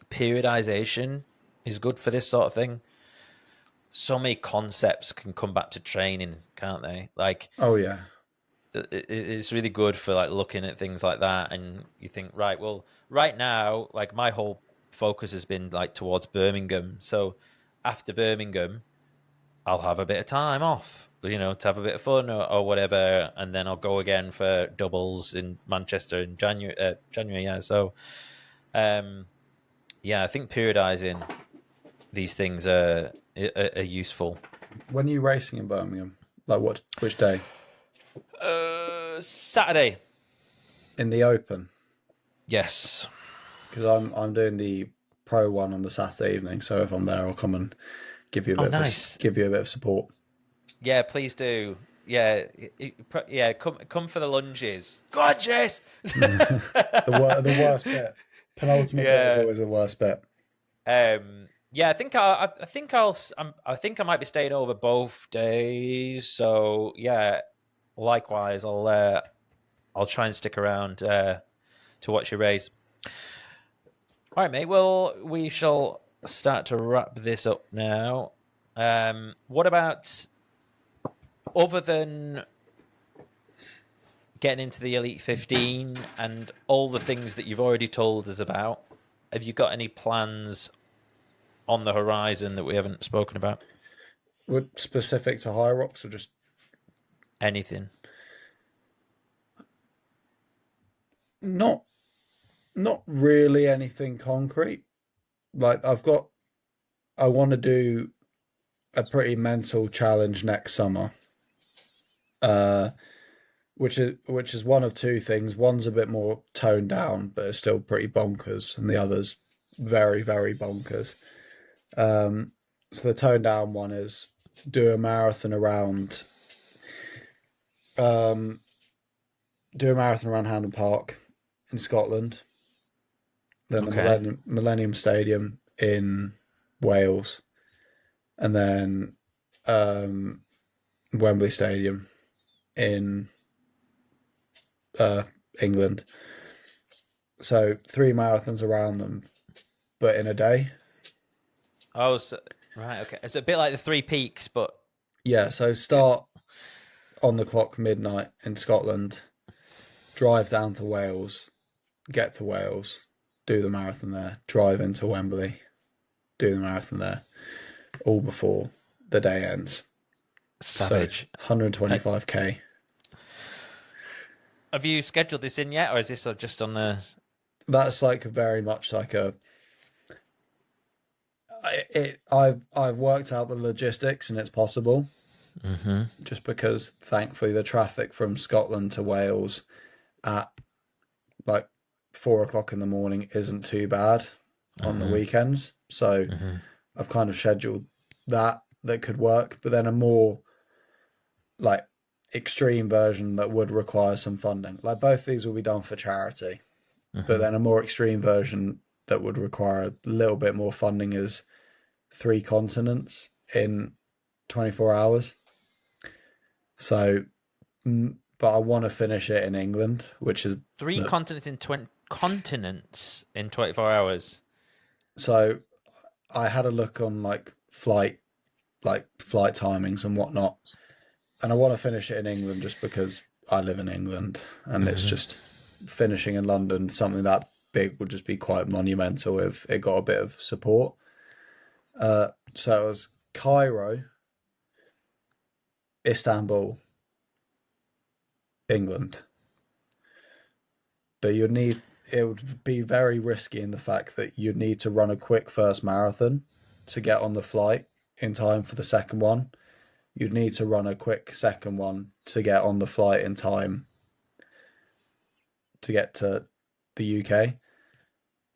A: periodization is good for this sort of thing. So many concepts can come back to training, can't they? Like,
B: Oh yeah,
A: it's really good for like looking at things like that, and you think, right, well, right now, like my whole focus has been like towards Birmingham. So after Birmingham, I'll have a bit of time off, to have a bit of fun or whatever, and then I'll go again for doubles in Manchester in January. January, yeah. So, yeah, I think periodizing these things are useful.
B: when are you racing in Birmingham? Like what? Which day?
A: Saturday.
B: In the Open?
A: Yes.
B: Because I'm doing the Pro one on the Saturday evening. So if I'm there, I'll come and give you a
A: Oh,
B: bit
A: nice.
B: give you a bit of support.
A: Yeah, please do. Yeah, yeah. Come for the lunges. Go on, Chase.
B: The worst bit. Penultimate bit is
A: Yeah.
B: always the worst bit.
A: Yeah. I think I might be staying over both days. So yeah. Likewise, I'll try and stick around to watch your race. All right, mate. Well, we shall start to wrap this up now. What about, other than getting into the Elite 15 and all the things that you've already told us about, have you got any plans on the horizon that we haven't spoken about?
B: Would specific to Hyrox or just
A: Anything?
B: not really anything concrete. Like I want to do a pretty mental challenge next summer. Uh, which is one of two things. One's a bit more toned down, but it's still pretty bonkers, and the other's very, very bonkers. So the toned down one is do a marathon around um do a marathon around Hampden Park in Scotland, then the
A: Okay.
B: Millennium Stadium in Wales, and then um Wembley Stadium in England. So 3 marathons around them, but in a day.
A: Oh, right. Okay. It's a bit like the Three Peaks, but
B: Yeah, so start on the clock midnight in Scotland, drive down to Wales, get to Wales, do the marathon there, drive into Wembley, do the marathon there, all before the day ends.
A: savage.
B: So 125k.
A: Have you scheduled this in yet, or is this just on the?
B: that's like very much like I've worked out the logistics and it's possible, just because thankfully the traffic from Scotland to Wales at like 4 o'clock in the morning isn't too bad on the weekends. So I've kind of scheduled that could work, but then a more like extreme version that would require some funding. Like both these will be done for charity, but then a more extreme version that would require a little bit more funding is 3 continents in 24 hours. So, but I want to finish it in England, which is
A: Three continents in 24 hours.
B: so I had a look on flight timings and whatnot, and I want to finish it in England just because I live in England, and it's just finishing in London, something that big would just be quite monumental if it got a bit of support. So it was Cairo, Istanbul, England. But it would be very risky in the fact that you'd need to run a quick first marathon to get on the flight in time for the second one. You'd need to run a quick second one to get on the flight in time to get to the UK.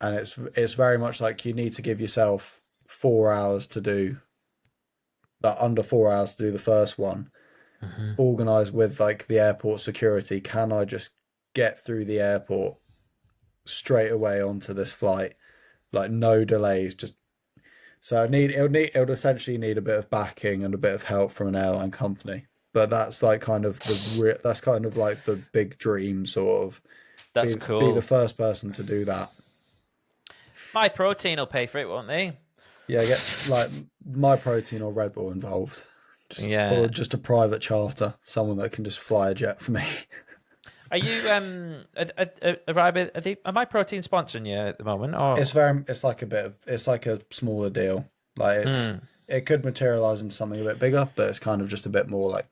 B: And it's very much like you need to give yourself 4 hours to do, like under 4 hours to do the first one. Organized with like the airport security. Can I just get through the airport straight away onto this flight, like no delays? Just so it would essentially need a bit of backing and a bit of help from an airline company. But that's like that's kind of like the big dream, sort of.
A: That's
B: Be
A: cool.
B: the first person to do that.
A: My Protein will pay for it, won't they?
B: Yeah, get like My Protein or Red Bull involved. Or just a private charter, someone that can just fly a jet for me.
A: Are you am I Protein sponsoring you at the moment? Or
B: It's like it's like a smaller deal. Like it could materialize into something a bit bigger, but it's kind of just a bit more like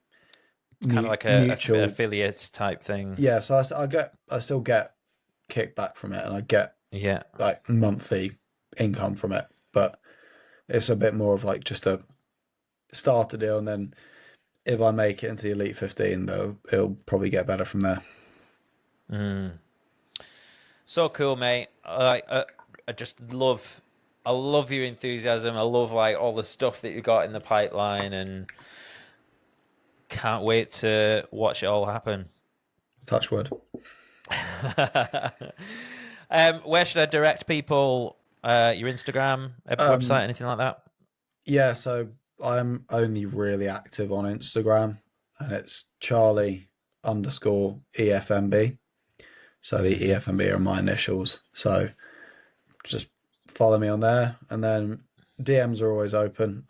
A: kind of like
B: mutual
A: affiliate type thing.
B: Yeah, so I still get kickback from it, and I get like monthly income from it, but it's a bit more of like just a starter deal, and then if I make it into the Elite 15, though, it'll probably get better from there.
A: So cool, mate. I love your enthusiasm. I love like all the stuff that you got in the pipeline, and can't wait to watch it all happen.
B: Touch wood.
A: Where should I direct people? Your Instagram, website, anything like that?
B: Yeah, so I'm only really active on Instagram, and it's Charlie_EFMB. So the EFMB are my initials. So just follow me on there, and then DMs are always open.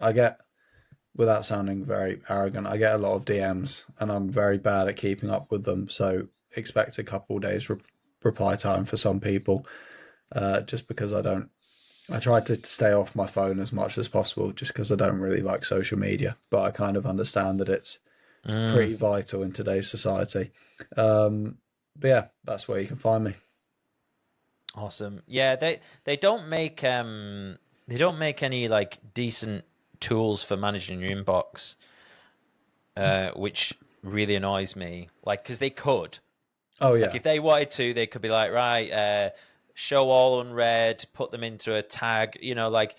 B: Without sounding very arrogant, I get a lot of DMs, and I'm very bad at keeping up with them. So expect a couple of days reply time for some people, just because I try to stay off my phone as much as possible, just because I don't really like social media, but I kind of understand that it's pretty vital in today's society. But yeah, that's where you can find me.
A: Awesome. Yeah, they don't make any like decent tools for managing your inbox, which really annoys me. Like, because they could.
B: Oh yeah.
A: Like, if they wanted to, they could be like, right, show all unread, put them into a tag. You know, like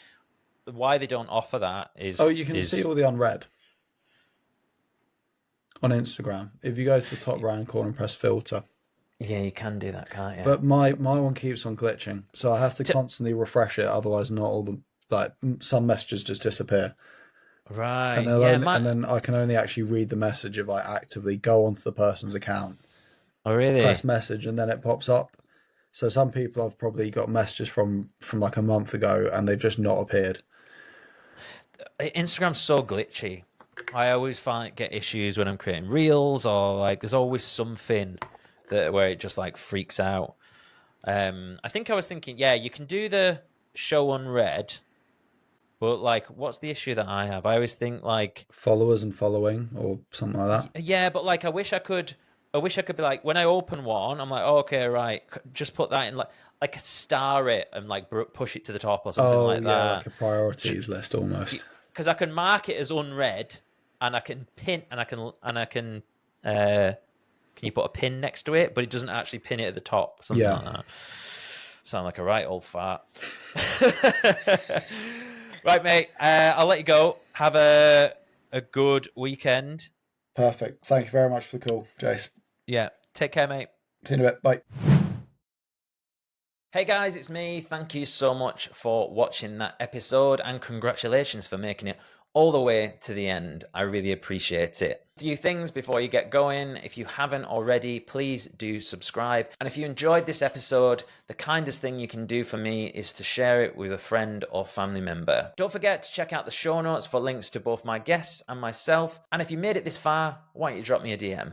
A: why they don't offer that is.
B: Oh, you can see all the unread on Instagram if you go to the top right corner and press filter.
A: Yeah, you can do that, can't you?
B: But my one keeps on glitching, so I have to constantly refresh it. Otherwise, not all the some messages just disappear.
A: Right.
B: And and then I can only actually read the message if I actively go onto the person's account.
A: Oh, really?
B: Press message, and then it pops up. So some people I've probably got messages from like a month ago, and they've just not appeared.
A: Instagram's so glitchy. I always get issues when I'm creating reels, or like there's always something where it just like freaks out. I think I was thinking, yeah, you can do the show unread, but like, what's the issue that I have? I always think like
B: followers and following or something like that.
A: Yeah, but like, I wish I could be like, when I open one, I'm like, oh, okay, right, just put that in. Like, like star it and like push it to the top or something
B: Oh
A: like
B: yeah,
A: that.
B: like a priorities list almost.
A: Because I can mark it as unread, and I can pin, and I can. Can you put a pin next to it? But it doesn't actually pin it at the top. Something
B: Yeah.
A: like that. Sound like a right old fart. Right, mate. I'll let you go. Have a good weekend.
B: Perfect. Thank you very much for the call, Jace.
A: Yeah. Take care, mate.
B: See you in a bit. Bye.
A: Hey guys, it's me. Thank you so much for watching that episode, and congratulations for making it all the way to the end. I really appreciate it. A few things before you get going. If you haven't already, please do subscribe. And if you enjoyed this episode, the kindest thing you can do for me is to share it with a friend or family member. Don't forget to check out the show notes for links to both my guests and myself. And if you made it this far, why don't you drop me a DM?